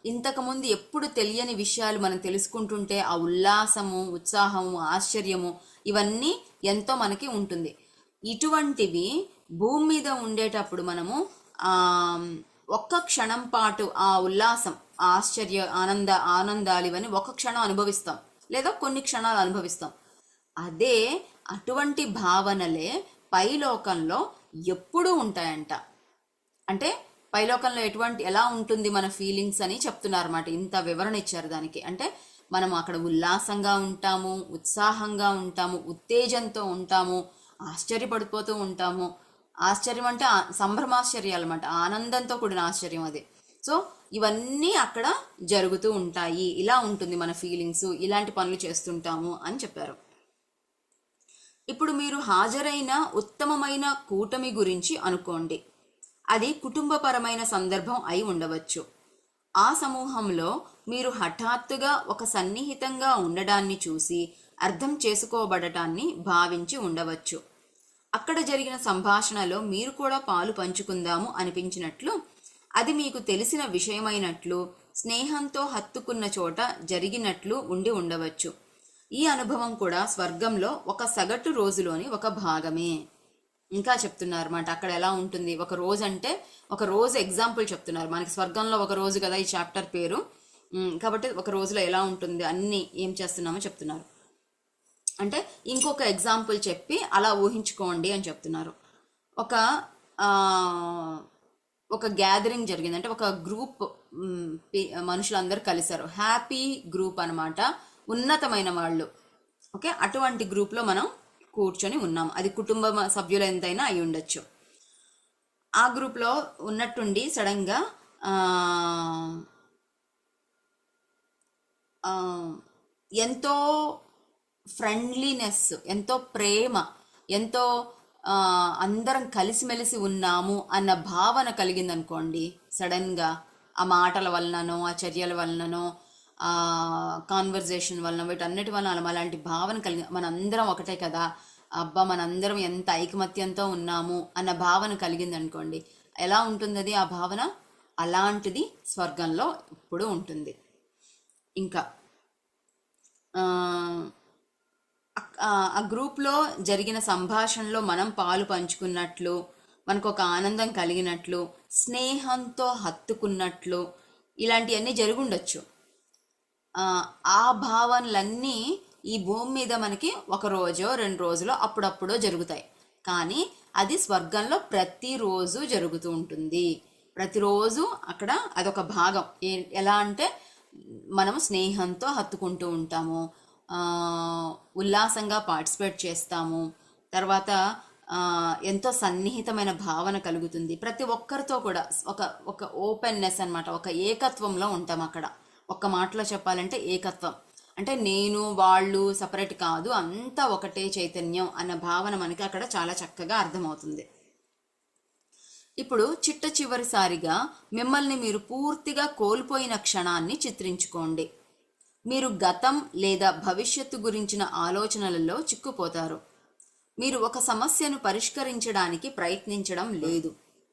A: ఇంతకుముందు ఎప్పుడు తెలియని విషయాలు మనం తెలుసుకుంటుంటే ఆ ఉల్లాసము, ఉత్సాహము, ఆశ్చర్యము ఇవన్నీ ఎంతో మనకి ఉంటుంది. ఇటువంటివి భూమి మీద ఉండేటప్పుడు మనము ఒక్క క్షణం పాటు ఆ ఉల్లాసం, ఆశ్చర్య, ఆనందాలు ఇవన్నీ ఒక్క క్షణం అనుభవిస్తాం, లేదా కొన్ని క్షణాలు అనుభవిస్తాం. అదే అటువంటి భావనలే పైలోకంలో ఎప్పుడూ ఉంటాయంట. అంటే పైలోకంలో ఎలా ఉంటుంది మన ఫీలింగ్స్ అని చెప్తున్నారన్నమాట. ఇంత వివరణ ఇచ్చారు దానికి. అంటే మనం అక్కడ ఉల్లాసంగా ఉంటాము, ఉత్సాహంగా ఉంటాము, ఉత్తేజంతో ఉంటాము, ఆశ్చర్యపడిపోతూ ఉంటాము. ఆశ్చర్యం అంటే సంభ్రమాశ్చర్యాలు అన్నమాట, ఆనందంతో కూడిన ఆశ్చర్యం అది. సో ఇవన్నీ అక్కడ జరుగుతూ ఉంటాయి, ఇలా ఉంటుంది మన ఫీలింగ్స్, ఇలాంటి పనులు చేస్తుంటాము అని చెప్పారు. ఇప్పుడు మీరు హాజరైన ఉత్తమమైన కూటమి గురించి అనుకోండి. అది కుటుంబపరమైన సందర్భం అయి ఉండవచ్చు. ఆ సమూహంలో మీరు హఠాత్తుగా ఒక సన్నిహితంగా ఉండడాన్ని చూసి అర్థం చేసుకోబడటాన్ని భావించి ఉండవచ్చు. అక్కడ జరిగిన సంభాషణలో మీరు కూడా పాలు పంచుకుందాము అనిపించినట్లు, అది మీకు తెలిసిన విషయమైనట్లు, స్నేహంతో హత్తుకున్న చోట జరిగినట్లు ఉండి ఉండవచ్చు. ఈ అనుభవం కూడా స్వర్గంలో ఒక సగటు రోజులోని ఒక భాగమే. ఇంకా చెప్తున్నారు అన్నమాట అక్కడ ఎలా ఉంటుంది. ఒక రోజు అంటే ఒక రోజు ఎగ్జాంపుల్ చెప్తున్నారు. మనకి స్వర్గంలో ఒక రోజు కదా ఈ చాప్టర్ పేరు, కాబట్టి ఒక రోజులో ఎలా ఉంటుంది అన్ని ఏం చేస్తున్నామో చెప్తున్నారు. అంటే ఇంకొక ఎగ్జాంపుల్ చెప్పి అలా ఊహించుకోండి అని చెప్తున్నారు. ఒక గ్యాదరింగ్ జరిగింది, అంటే ఒక గ్రూప్ మనుషులందరూ కలిశారు, హ్యాపీ గ్రూప్ అనమాట, ఉన్నతమైన వాళ్ళు. ఓకే, అటువంటి గ్రూప్లో మనం కూర్చొని ఉన్నాం. అది కుటుంబ సభ్యులు ఎంతైనా అయి ఉండొచ్చు. ఆ గ్రూప్లో ఉన్నట్టుండి సడన్గా ఎంతో ఫ్రెండ్లీనెస్, ఎంతో ప్రేమ, ఎంతో అందరం కలిసిమెలిసి ఉన్నాము అన్న భావన కలిగిందనుకోండి. సడన్గా ఆ మాటల వలననో, ఆ చర్యల వలననో, కాన్వర్జేషన్ వలన, వీటన్నిటి వలన అలాంటి భావన కలిగి మనందరం ఒకటే కదా, అబ్బా మనందరం ఎంత ఐకమత్యంతో ఉన్నాము అన్న భావన కలిగింది అనుకోండి. ఎలా ఉంటుంది అది ఆ భావన? అలాంటిది స్వర్గంలో ఇప్పుడు ఉంటుంది. ఇంకా ఆ గ్రూప్లో జరిగిన సంభాషణలో మనం పాలు పంచుకున్నట్లు, మనకు ఒక ఆనందం కలిగినట్లు, స్నేహంతో హత్తుకున్నట్లు, ఇలాంటివన్నీ జరుగుండొచ్చు. ఆ భావనలన్నీ ఈ భూమి మీద మనకి ఒక రోజో 2 రోజులో అప్పుడప్పుడో జరుగుతాయి. కానీ అది స్వర్గంలో ప్రతిరోజు జరుగుతూ ఉంటుంది. ప్రతిరోజు అక్కడ అదొక భాగం. ఎలా అంటే మనము స్నేహంతో హత్తుకుంటూ ఉంటాము, ఉల్లాసంగా పార్టిసిపేట్ చేస్తాము, తర్వాత ఎంతో సన్నిహితమైన భావన కలుగుతుంది. ప్రతి ఒక్కరితో కూడా ఒక ఓపెన్నెస్ అనమాట, ఒక ఏకత్వంలో ఉంటాం అక్కడ. ఒక్క మాటలో చెప్పాలంటే ఏకత్వం అంటే నేను వాళ్ళు సపరేట్ కాదు, అంతా ఒకటే చైతన్యం అన్న భావన మనకి అక్కడ చాలా చక్కగా అర్థమవుతుంది. ఇప్పుడు చిట్ట చివరిసారిగా మిమ్మల్ని మీరు పూర్తిగా కోల్పోయిన క్షణాన్ని చిత్రించుకోండి. మీరు గతం లేదా భవిష్యత్తు గురించిన ఆలోచనలలో చిక్కుపోతారు. మీరు ఒక సమస్యను పరిష్కరించడానికి ప్రయత్నించడం లేదు,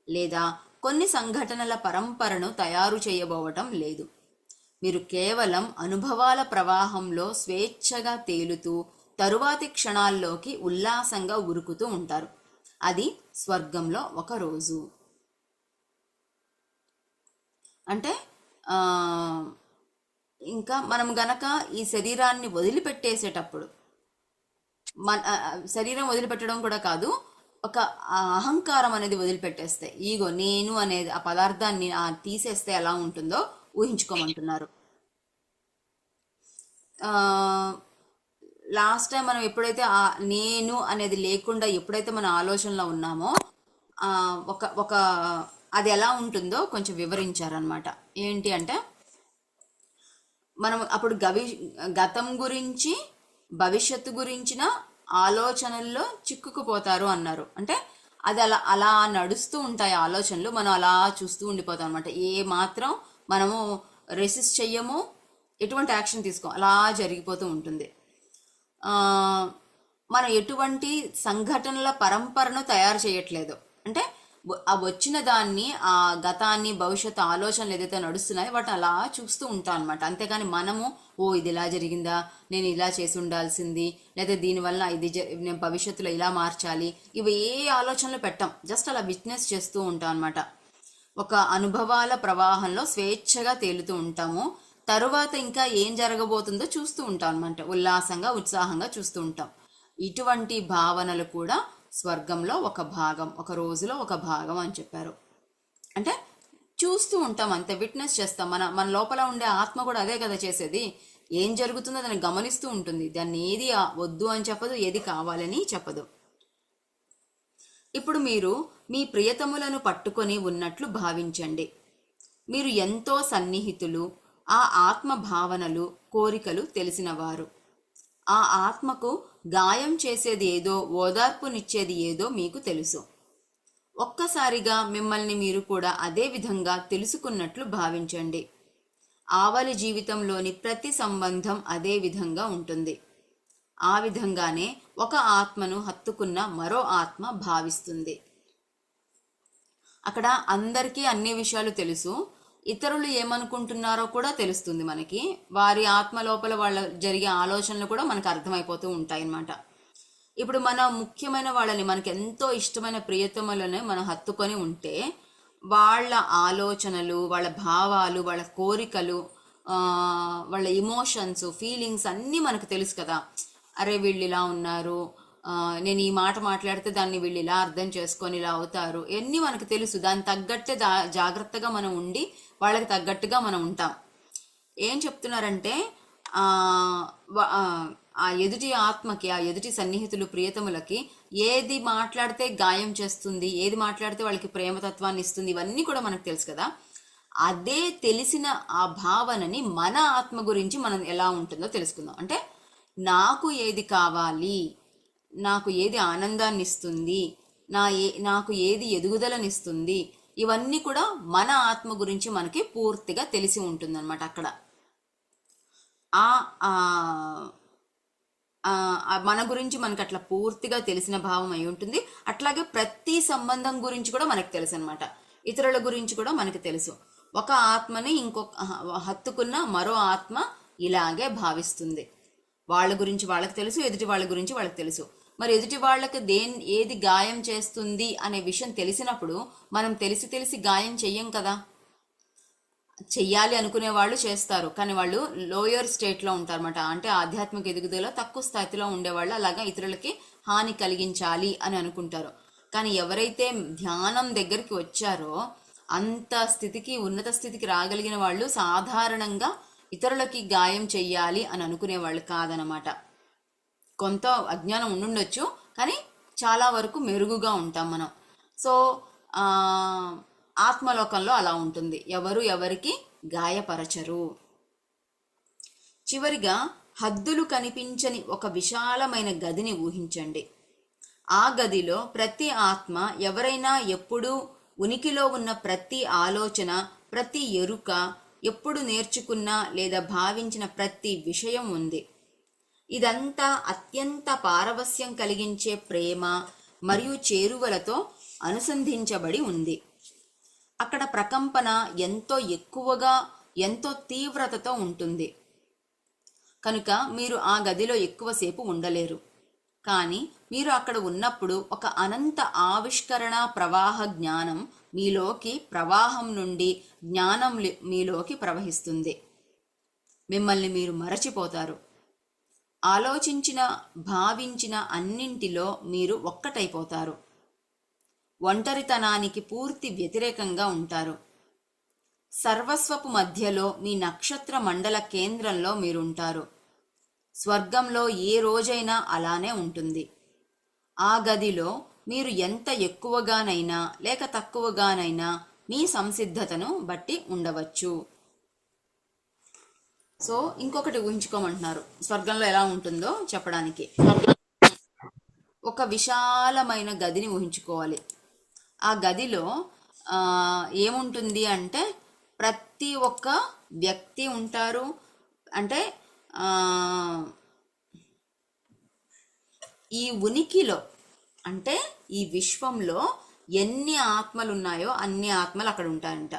A: లేదా కొన్ని సంఘటనల పరంపరను తయారు చేయబోవటం లేదు. మీరు కేవలం అనుభవాల ప్రవాహంలో స్వేచ్ఛగా తేలుతూ తరువాతి క్షణాల్లోకి ఉల్లాసంగా ఉరుకుతూ ఉంటారు. అది స్వర్గంలో ఒక రోజు. అంటే ఇంకా మనం గనక ఈ శరీరాన్ని వదిలిపెట్టేసేటప్పుడు, మన శరీరం వదిలిపెట్టడం కూడా కాదు, ఒక అహంకారం అనేది వదిలిపెట్టేస్తే, ఈగో నేను అనేది ఆ పదార్థాన్ని తీసేస్తే ఎలా ఉంటుందో ఊహించుకోమంటున్నారు. లాస్ట్ టైం మనం ఎప్పుడైతే ఆ నేను అనేది లేకుండా ఎప్పుడైతే మన ఆలోచనలో ఉన్నామో ఒక ఒక అది ఎలా ఉంటుందో కొంచెం వివరించారనమాట. ఏంటి అంటే, మనం అప్పుడు గతం గురించి భవిష్యత్తు గురించిన ఆలోచనల్లో చిక్కుకుపోతారు అన్నారు. అంటే అది అలా అలా నడుస్తూ ఉంటాయి ఆలోచనలు, మనం అలా చూస్తూ ఉండిపోతాం అనమాట. ఏ మాత్రం మనము రెసిస్ట్ చెయ్యము, ఎటువంటి యాక్షన్ తీసుకో, అలా జరిగిపోతూ ఉంటుంది. మనం ఎటువంటి సంఘటనల పరంపరను తయారు చేయట్లేదు. అంటే ఆ వచ్చిన దాన్ని, ఆ గతాన్ని, భవిష్యత్తు ఆలోచనలు ఏదైతే నడుస్తున్నాయో వాటిని అలా చూస్తూ ఉంటాం అనమాట. అంతేగాని మనము ఇది ఇలా జరిగిందా, నేను ఇలా చేసి ఉండాల్సింది, లేదా దీనివల్ల నేను భవిష్యత్తులో ఇలా మార్చాలి, ఇవి ఏ ఆలోచనలు పెట్టాం. జస్ట్ అలా విట్నెస్ చేస్తూ ఉంటాం అనమాట. ఒక అనుభవాల ప్రవాహంలో స్వేచ్ఛగా తేలుతూ ఉంటాము. తరువాత ఇంకా ఏం జరగబోతుందో చూస్తూ ఉంటాం అనమాట. ఉల్లాసంగా, ఉత్సాహంగా చూస్తూ ఉంటాం. ఇటువంటి భావనలు కూడా స్వర్గంలో ఒక భాగం, ఒక రోజులో ఒక భాగం అని చెప్పారు. అంటే చూస్తూ ఉంటాం అంతే, విట్నెస్ చేస్తాం. మన లోపల ఉండే ఆత్మ కూడా అదే కదా చేసేది. ఏం జరుగుతుందో దాన్ని గమనిస్తూ ఉంటుంది. దాన్ని ఏది వద్దు అని చెప్పదు, ఏది కావాలని చెప్పదు. ఇప్పుడు మీరు మీ ప్రియతములను పట్టుకొని ఉన్నట్లు భావించండి. మీరు ఎంతో సన్నిహితులు. ఆ ఆత్మ భావనలు, కోరికలు తెలిసినవారు. ఆ ఆత్మకు గాయం చేసేది ఏదో, ఓదార్పునిచ్చేది ఏదో మీకు తెలుసు. ఒక్కసారిగా మిమ్మల్ని మీరు కూడా అదే విధంగా తెలుసుకున్నట్లు భావించండి. ఆవలి జీవితంలోని ప్రతి సంబంధం అదే విధంగా ఉంటుంది. ఆ విధంగానే ఒక ఆత్మను హత్తుకున్న మరో ఆత్మ భావిస్తుంది. అక్కడ అందరికీ అన్ని విషయాలు తెలుసు, ఇతరులు ఏమనుకుంటున్నారో కూడా తెలుస్తుంది మనకి. వారి ఆత్మ లోపల వాళ్ళ జరిగే ఆలోచనలు కూడా మనకు అర్థమైపోతూ ఉంటాయి అన్నమాట. ఇప్పుడు మన ముఖ్యమైన వాళ్ళని, మనకి ఎంతో ఇష్టమైన ప్రియతములను మనం హత్తుకొని ఉంటే, వాళ్ళ ఆలోచనలు, వాళ్ళ భావాలు, వాళ్ళ కోరికలు, వాళ్ళ ఇమోషన్స్, ఫీలింగ్స్ అన్నీ మనకు తెలుసు కదా. అరే వీళ్ళు ఇలా ఉన్నారు, నేను ఈ మాట మాట్లాడితే దాన్ని వీళ్ళు ఇలా అర్థం చేసుకొని ఇలా అవుతారు, ఇవన్నీ మనకు తెలుసు. దానికి తగ్గట్టే జాగ్రత్తగా మనం ఉండి వాళ్ళకి తగ్గట్టుగా మనం ఉంటాం. ఏం చెప్తున్నారంటే, ఆ ఎదుటి ఆత్మకి, ఆ ఎదుటి సన్నిహితులు, ప్రియతములకి ఏది మాట్లాడితే గాయం చేస్తుంది, ఏది మాట్లాడితే వాళ్ళకి ప్రేమతత్వాన్ని ఇస్తుంది, ఇవన్నీ కూడా మనకు తెలుసు కదా. అదే తెలిసిన ఆ భావనని మన ఆత్మ గురించి మనం ఎలా ఉంటుందో తెలుసుకుందాం. అంటే నాకు ఏది కావాలి, నాకు ఏది ఆనందాన్ని ఇస్తుంది, నాకు ఏది ఎదుగుదలనిస్తుంది, ఇవన్నీ కూడా మన ఆత్మ గురించి మనకి పూర్తిగా తెలిసి ఉంటుంది అనమాట. అక్కడ మన గురించి మనకు అట్లా పూర్తిగా తెలిసిన భావం అయి ఉంటుంది. అట్లాగే ప్రతి సంబంధం గురించి కూడా మనకు తెలుసు అనమాట. ఇతరుల గురించి కూడా మనకు తెలుసు. ఒక ఆత్మని ఇంకొక హత్తుకున్న మరో ఆత్మ ఇలాగే భావిస్తుంది. వాళ్ళ గురించి వాళ్ళకి తెలుసు, ఎదుటి వాళ్ళ గురించి వాళ్ళకి తెలుసు. మరి ఎదుటి వాళ్ళకి ఏది గాయం చేస్తుంది అనే విషయం తెలిసినప్పుడు మనం తెలిసి గాయం చెయ్యం కదా. చెయ్యాలి అనుకునే వాళ్ళు చేస్తారు, కానీ వాళ్ళు లోయర్ స్టేట్లో ఉంటారన్నమాట. అంటే ఆధ్యాత్మిక ఎదుగుదల తక్కువ స్థాయిలో ఉండేవాళ్ళు అలాగా ఇతరులకి హాని కలిగించాలి అని అనుకుంటారు. కానీ ఎవరైతే ధ్యానం దగ్గరికి వచ్చారో అంత స్థితికి, ఉన్నత స్థితికి రాగలిగిన వాళ్ళు సాధారణంగా ఇతరులకి గాయం చెయ్యాలి అని అనుకునే వాళ్ళు కాదనమాట. కొంత అజ్ఞానం ఉండుండొచ్చు, కానీ చాలా వరకు మెరుగుగా ఉంటాం మనం. సో ఆత్మలోకంలో అలా ఉంటుంది, ఎవరు ఎవరికి గాయపరచరు. చివరిగా హద్దులు కనిపించని ఒక విశాలమైన గదిని ఊహించండి. ఆ గదిలో ప్రతి ఆత్మ, ఎవరైనా ఎప్పుడూ ఉనికిలో ఉన్న ప్రతి ఆలోచన, ప్రతి ఎరుక, ఎప్పుడు నేర్చుకున్న లేదా భావించిన ప్రతి విషయం ఉంది. ఇదంతా అత్యంత పారవస్యం కలిగించే ప్రేమ మరియు చేరువలతో అనుసంధించబడి ఉంది. అక్కడ ప్రకంపన ఎంతో ఎక్కువగా, ఎంతో తీవ్రతతో ఉంటుంది కనుక మీరు ఆ గదిలో ఎక్కువసేపు ఉండలేరు. కానీ మీరు అక్కడ ఉన్నప్పుడు ఒక అనంత ఆవిష్కరణ ప్రవాహ జ్ఞానం మీలోకి, ప్రవాహం నుండి జ్ఞానం మీలోకి ప్రవహిస్తుంది. మిమ్మల్ని మీరు మరచిపోతారు. ఆలోచించిన, భావించిన అన్నింటిలో మీరు ఒక్కటైపోతారు. ఒంటరితనానికి పూర్తి వ్యతిరేకంగా ఉంటారు. సర్వస్వపు మధ్యలో మీ నక్షత్ర మండల కేంద్రంలో మీరుంటారు. స్వర్గంలో ఏ రోజైనా అలానే ఉంటుంది. ఆ గదిలో మీరు ఎంత ఎక్కువగానైనా లేక తక్కువగానైనా మీ సంసిద్ధతను బట్టి ఉండవచ్చు. సో ఇంకొకటి ఊహించుకోమంటున్నారు స్వర్గంలో ఎలా ఉంటుందో చెప్పడానికి. ఒక విశాలమైన గదిని ఊహించుకోవాలి. ఆ గదిలో ఏముంటుంది అంటే ప్రతి ఒక్క వ్యక్తి ఉంటారు. అంటే ఈ ఉనికిలో, అంటే ఈ విశ్వంలో ఎన్ని ఆత్మలు ఉన్నాయో అన్ని ఆత్మలు అక్కడ ఉంటాయంట.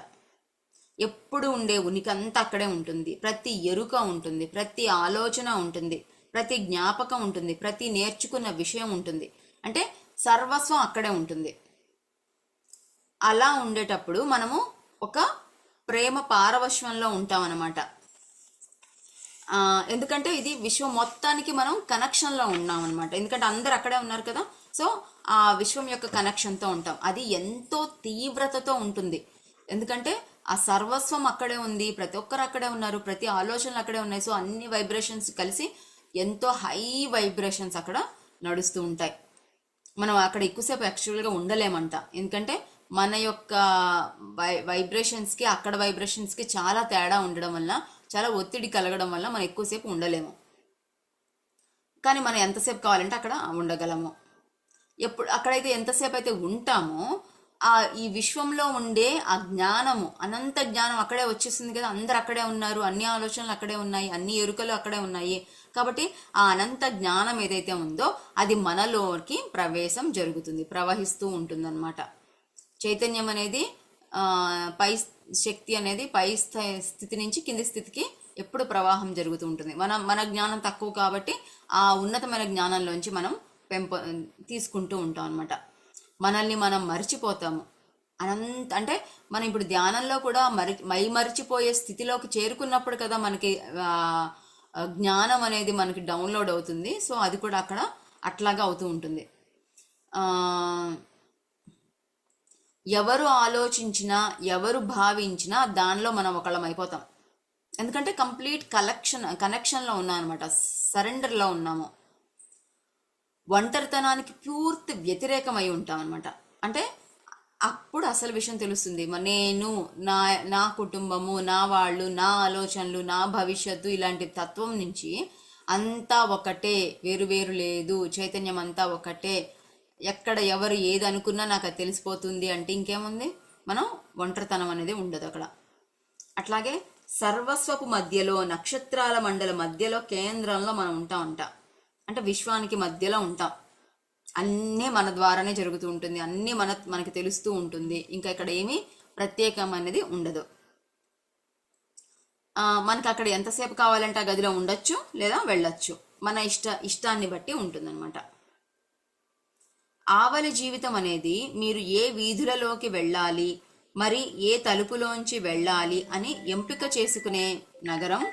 A: ఎప్పుడు ఉండే ఉనికి అంతా అక్కడే ఉంటుంది. ప్రతి ఎరుక ఉంటుంది, ప్రతి ఆలోచన ఉంటుంది, ప్రతి జ్ఞాపకం ఉంటుంది, ప్రతి నేర్చుకున్న విషయం ఉంటుంది. అంటే సర్వస్వం అక్కడే ఉంటుంది. అలా ఉండేటప్పుడు మనము ఒక ప్రేమ పారవశ్యంలో ఉంటాం అన్నమాట. ఎందుకంటే ఇది విశ్వం మొత్తానికి మనం కనెక్షన్లో ఉన్నాం అనమాట. ఎందుకంటే అందరు అక్కడే ఉన్నారు కదా. సో ఆ విశ్వం యొక్క కనెక్షన్తో ఉంటాం. అది ఎంతో తీవ్రతతో ఉంటుంది. ఎందుకంటే ఆ సర్వస్వం అక్కడే ఉంది, ప్రతి ఒక్కరు అక్కడే ఉన్నారు, ప్రతి ఆలోచనలు అక్కడే ఉన్నాయి. సో అన్ని వైబ్రేషన్స్ కలిసి ఎంతో హై వైబ్రేషన్స్ అక్కడ నడుస్తూ ఉంటాయి. మనం అక్కడ ఎక్కువసేపు యాక్చువల్గా ఉండలేమంట. ఎందుకంటే మన యొక్క వైబ్రేషన్స్కి అక్కడ వైబ్రేషన్స్కి చాలా తేడా ఉండడం వల్ల, చాలా ఒత్తిడి కలగడం వల్ల మనం ఎక్కువసేపు ఉండలేము. కానీ మనం ఎంతసేపు కావాలంటే అక్కడ ఉండగలము. ఎప్పుడు అక్కడైతే ఎంతసేపు అయితే ఉంటామో ఈ విశ్వంలో ఉండే ఆ జ్ఞానము, అనంత జ్ఞానం అక్కడే వచ్చేసింది కదా. అందరు అక్కడే ఉన్నారు, అన్ని ఆలోచనలు అక్కడే ఉన్నాయి, అన్ని ఎరుకలు అక్కడే ఉన్నాయి. కాబట్టి ఆ అనంత జ్ఞానం ఏదైతే ఉందో అది మనలోకి ప్రవేశం జరుగుతుంది, ప్రవహిస్తూ ఉంటుందన్నమాట. చైతన్యం అనేది పై శక్తి అనేది పై స్థితి నుంచి కింది స్థితికి ఎప్పుడు ప్రవాహం జరుగుతూ ఉంటుంది. మన జ్ఞానం తక్కువ కాబట్టి ఆ ఉన్నతమైన జ్ఞానంలోంచి మనం తీసుకుంటూ ఉంటాం అనమాట. మనల్ని మనం మర్చిపోతాము. అంటే మనం ఇప్పుడు ధ్యానంలో కూడా మరిచిపోయే స్థితిలోకి చేరుకున్నప్పుడు కదా మనకి జ్ఞానం అనేది మనకి డౌన్లోడ్ అవుతుంది. సో అది కూడా అక్కడ అట్లాగా అవుతూ ఉంటుంది. ఎవరు ఆలోచించినా, ఎవరు భావించినా దానిలో మనం ఒకళ్ళం అయిపోతాం. ఎందుకంటే కంప్లీట్ కనెక్షన్లో ఉన్నాం అనమాట, సరెండర్లో ఉన్నాము. ఒంటరితనానికి పూర్తి వ్యతిరేకమై ఉంటాం అనమాట. అంటే అప్పుడు అసలు విషయం తెలుస్తుంది. నేను, నా కుటుంబము, నా వాళ్ళు, నా ఆలోచనలు, నా భవిష్యత్తు, ఇలాంటి తత్వం నుంచి అంతా ఒకటే, వేరు లేదు, చైతన్యం అంతా ఒకటే, ఎక్కడ ఎవరు ఏది అనుకున్నా నాకు అది తెలిసిపోతుంది అంటే ఇంకేముంది, మనం ఒంటరితనం అనేది ఉండదు అక్కడ. అట్లాగే సర్వస్వపు మధ్యలో, నక్షత్రాల మండల మధ్యలో, కేంద్రంలో మనం ఉంటామంట. అంటే విశ్వానికి మధ్యలో ఉంటాం. అన్నీ మన ద్వారానే జరుగుతూ ఉంటుంది, అన్నీ మనకి తెలుస్తూ ఉంటుంది. ఇంకా ఇక్కడ ఏమీ ప్రత్యేకం అనేది ఉండదు. మనకి అక్కడ ఎంతసేపు కావాలంటే ఆ గదిలో ఉండొచ్చు లేదా వెళ్ళొచ్చు, మన ఇష్టాన్ని బట్టి ఉంటుందన్నమాట. ఆవలి జీవితం అనేది మీరు ఏ వీధులలోకి వెళ్ళాలి, మరి ఏ తలుపులోంచి వెళ్ళాలి అని ఎంపిక చేసుకునే నగరం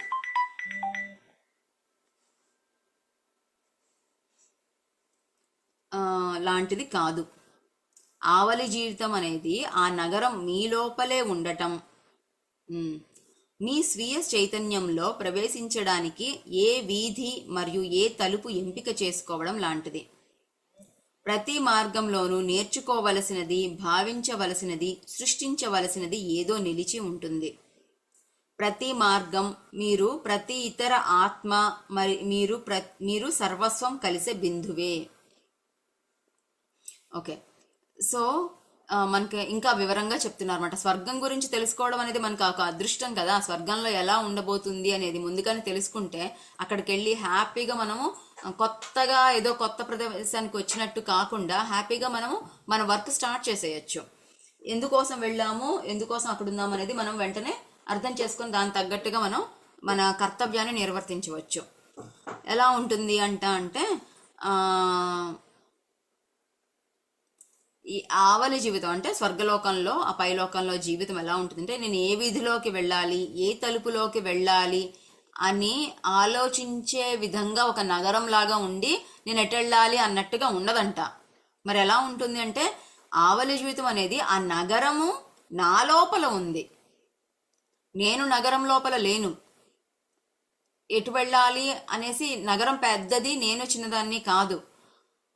A: లాంటిది కాదు. ఆవలి జీవితం అనేది ఆ నగరం మీ లోపలే ఉండటం, మీ స్వీయ చైతన్యంలో ప్రవేశించడానికి ఏ వీధి మరియు ఏ తలుపు ఎంపిక చేసుకోవడం లాంటిది. ప్రతి మార్గంలోనూ నేర్చుకోవలసినది, భావించవలసినది, సృష్టించవలసినది ఏదో నిలిచి ఉంటుంది. ప్రతి మార్గం, మీరు, ప్రతి ఇతర ఆత్మ, మరి మీరు సర్వస్వం కలిసే బిందువే. ఓకే, సో మనకి ఇంకా వివరంగా చెప్తున్నారు అనమాట. స్వర్గం గురించి తెలుసుకోవడం అనేది మనకు ఒక అదృష్టం కదా. స్వర్గంలో ఎలా ఉండబోతుంది అనేది ముందుగానే తెలుసుకుంటే అక్కడికి వెళ్ళి హ్యాపీగా మనము కొత్తగా ఏదో కొత్త ప్రదేశానికి వచ్చినట్టు కాకుండా హ్యాపీగా మనము మన వర్క్ స్టార్ట్ చేసేయచ్చు. ఎందుకోసం వెళ్ళాము, ఎందుకోసం అక్కడ ఉన్నాము అనేది మనం వెంటనే అర్థం చేసుకొని దాని తగ్గట్టుగా మనం మన కర్తవ్యాన్ని నిర్వర్తించవచ్చు. ఎలా ఉంటుంది అంటే ఈ ఆవలి జీవితం అంటే స్వర్గలోకంలో, ఆ పైలోకంలో జీవితం ఎలా ఉంటుందంటే, నేను ఏ వీధిలోకి వెళ్ళాలి, ఏ తలుపులోకి వెళ్ళాలి అని ఆలోచించే విధంగా ఒక నగరం లాగా ఉండి నేను ఎటు వెళ్ళాలి అన్నట్టుగా ఉండదంట. మరి ఎలా ఉంటుంది అంటే ఆవలి జీవితం అనేది ఆ నగరము నా లోపల ఉంది, నేను నగరం లోపల లేను. ఎటు వెళ్ళాలి అనేసి నగరం పెద్దది, నేను చిన్నదాన్ని కాదు,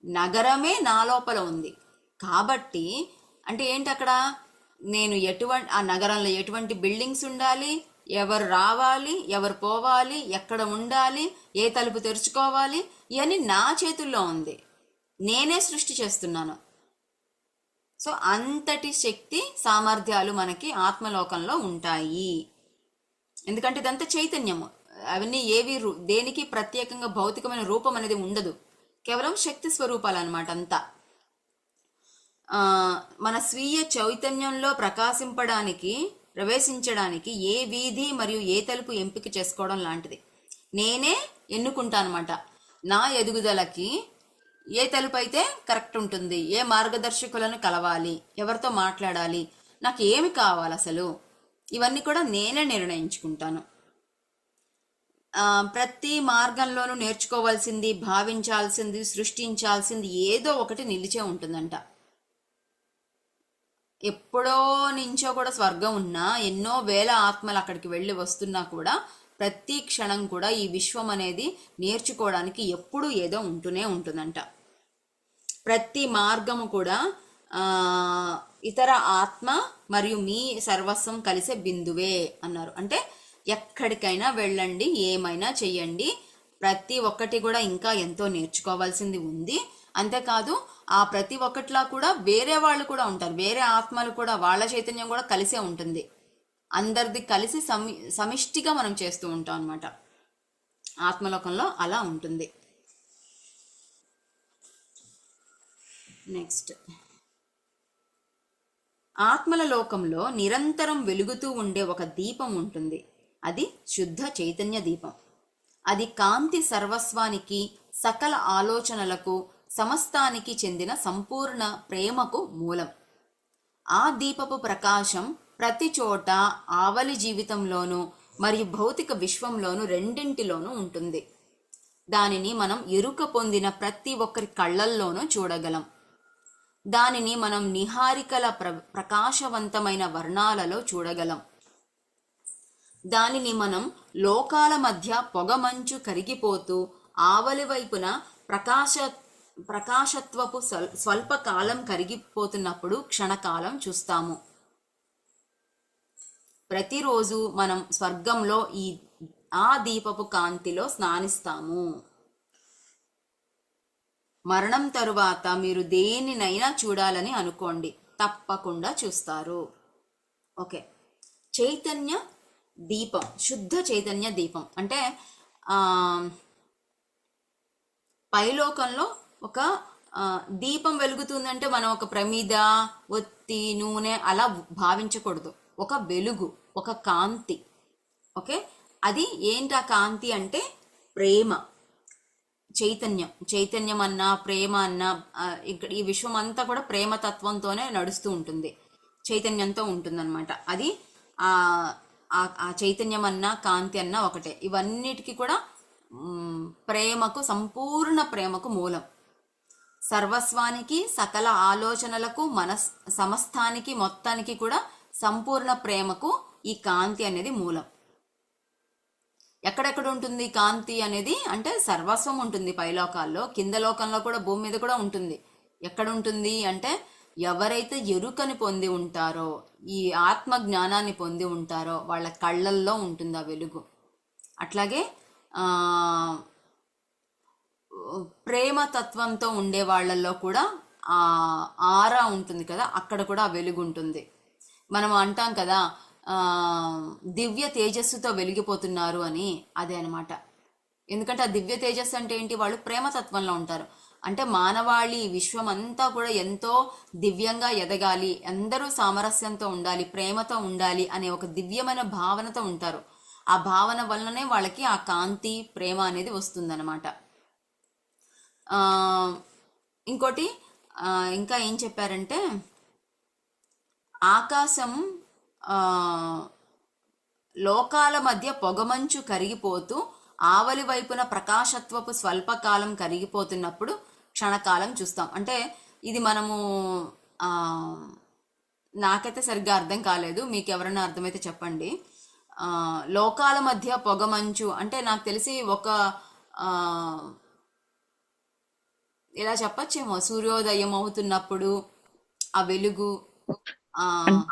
A: నగరమే నా లోపల ఉంది. కాబట్టి అంటే ఏంటి అక్కడ నేను ఆ నగరంలో ఎటువంటి బిల్డింగ్స్ ఉండాలి, ఎవరు రావాలి, ఎవరు పోవాలి, ఎక్కడ ఉండాలి, ఏ తలుపు తెరుచుకోవాలి, ఇవన్నీ నా చేతుల్లో ఉంది, నేనే సృష్టి చేస్తున్నాను. సో అంతటి శక్తి సామర్థ్యాలు మనకి ఆత్మలోకంలో ఉంటాయి. ఎందుకంటే ఇదంతా చైతన్యము, అవన్నీ ఏవి దేనికి ప్రత్యేకంగా భౌతికమైన రూపం అనేది ఉండదు, కేవలం శక్తి స్వరూపాలు అనమాట అంతా. మన స్వీయ చైతన్యంలో ప్రవేశించడానికి ఏ వీధి మరియు ఏ తలుపు ఎంపిక చేసుకోవడం లాంటిది. నేనే ఎన్నుకుంటానమాట నా ఎదుగుదలకి ఏ తలుపు అయితే కరెక్ట్ ఉంటుంది, ఏ మార్గదర్శకులను కలవాలి, ఎవరితో మాట్లాడాలి, నాకు ఏమి కావాలి అసలు, ఇవన్నీ కూడా నేనే నిర్ణయించుకుంటాను. ప్రతి మార్గంలోనూ నేర్చుకోవాల్సింది, భావించాల్సింది, సృష్టించాల్సింది ఏదో ఒకటి నిలిచే ఉంటుందంట. ఎప్పుడో నుంచో కూడా స్వర్గం ఉన్నా, ఎన్నో వేల ఆత్మలు అక్కడికి వెళ్ళి వస్తున్నా కూడా ప్రతి క్షణం కూడా ఈ విశ్వం అనేది నేర్చుకోవడానికి ఎప్పుడూ ఏదో ఉంటూనే ఉంటుందంట. ప్రతి మార్గము కూడా ఇతర ఆత్మ మరియు మీ సర్వస్వం కలిసే బిందువే అన్నారు. అంటే ఎక్కడికైనా వెళ్ళండి, ఏమైనా చెయ్యండి, ప్రతి ఒక్కటి కూడా ఇంకా ఎంతో నేర్చుకోవాల్సింది ఉంది. అంతేకాదు ఆ ప్రతి ఒక్కట్లా కూడా వేరే వాళ్ళు కూడా ఉంటారు, వేరే ఆత్మలు కూడా, వాళ్ళ చైతన్యం కూడా కలిసే ఉంటుంది. అందరిది కలిసి సమిష్టిగా మనం చేస్తూ ఉంటాం అన్నమాట. ఆత్మలోకంలో అలా ఉంటుంది. నెక్స్ట్, ఆత్మల లోకంలో నిరంతరం వెలుగుతూ ఉండే ఒక దీపం ఉంటుంది. అది శుద్ధ చైతన్య దీపం. అది కాంతి సర్వస్వానికి, సకల ఆలోచనలకు, సమస్తానికి చెందిన సంపూర్ణ ప్రేమకు మూలం. ఆ దీపపు ప్రకాశం ప్రతి చోట ఆవలి జీవితంలోనూ మరియు భౌతిక విశ్వంలోనూ రెండింటిలోనూ ఉంటుంది. దానిని మనం ఎరుక పొందిన ప్రతి ఒక్కరి కళ్ళల్లోనూ చూడగలం. దానిని మనం నిహారికల ప్రకాశవంతమైన వర్ణాలలో చూడగలం. దానిని మనం లోకాల మధ్య పొగమంచు కరిగిపోతూ ఆవలి వైపున ప్రకాశత్వపు స్వల్పకాలం కరిగిపోతున్నప్పుడు క్షణకాలం చూస్తాము. ప్రతిరోజు మనం స్వర్గంలో ఆ దీపపు కాంతిలో స్నానిస్తాము. మరణం తరువాత మీరు దేనినైనా చూడాలని అనుకోండి, తప్పకుండా చూస్తారు. ఓకే, చైతన్య దీపం, శుద్ధ చైతన్య దీపం అంటే పైలోకంలో ఒక దీపం వెలుగుతుందంటే మనం ఒక ప్రమిద, ఒత్తి, నూనె అలా భావించకూడదు. ఒక వెలుగు, ఒక కాంతి. ఓకే, అది ఏంటి ఆ కాంతి అంటే ప్రేమ, చైతన్యం అన్నా ప్రేమ అన్నా, ఇక్కడ ఈ విశ్వం అంతా కూడా ప్రేమతత్వంతోనే నడుస్తూ ఉంటుంది, చైతన్యంతో ఉంటుందన్నమాట. అది ఆ చైతన్యం అన్నా కాంతి అన్నా ఒకటే. ఇవన్నిటికీ కూడా ప్రేమకు, సంపూర్ణ ప్రేమకు మూలం. సర్వస్వానికి, సకల ఆలోచనలకు, సమస్తానికి, మొత్తానికి కూడా సంపూర్ణ ప్రేమకు ఈ కాంతి అనేది మూలం. ఎక్కడెక్కడ ఉంటుంది కాంతి అనేది అంటే సర్వస్వం ఉంటుంది పైలోకాల్లో, కింద లోకంలో కూడా, భూమి మీద కూడా ఉంటుంది. ఎక్కడ ఉంటుంది అంటే ఎవరైతే ఎరుకని పొంది ఉంటారో, ఈ ఆత్మ జ్ఞానాన్ని పొంది ఉంటారో వాళ్ళ కళ్ళల్లో ఉంటుంది ఆ వెలుగు. అట్లాగే ప్రేమ తత్వంతో ఉండే వాళ్ళల్లో కూడా ఆ ఆరా ఉంటుంది కదా, అక్కడ కూడా ఆ వెలుగు ఉంటుంది. మనం అంటాం కదా, ఆ, దివ్య తేజస్సుతో వెలిగిపోతున్నారు అని, అదే అనమాట. ఎందుకంటే ఆ దివ్య తేజస్సు అంటే ఏంటి, వాళ్ళు ప్రేమతత్వంలో ఉంటారు. అంటే మానవాళి విశ్వం అంతా కూడా ఎంతో దివ్యంగా ఎదగాలి, అందరూ సామరస్యంతో ఉండాలి, ప్రేమతో ఉండాలి అనే ఒక దివ్యమైన భావనతో ఉంటారు. ఆ భావన వల్లనే వాళ్ళకి ఆ కాంతి, ప్రేమ అనేది వస్తుందన్నమాట. ఆ, ఇంకోటి, ఇంకా ఏం చెప్పారంటే, ఆకాశం ఆ, లోకాల మధ్య పొగమంచు కరిగిపోతూ ఆవలి వైపున ప్రకాశత్వపు స్వల్పకాలం కరిగిపోతున్నప్పుడు క్షణకాలం చూస్తాం. అంటే ఇది మనము ఆ, నాకైతే సరిగ్గా అర్థం కాలేదు, మీకు ఎవరైనా అర్థమైతే చెప్పండి. ఆ, లోకాల మధ్య పొగమంచు అంటే నాకు తెలిసి ఒక ఆ, ఇలా చెప్పచ్చేమో, సూర్యోదయం అవుతున్నప్పుడు ఆ వెలుగు. ఆ
D: అన్-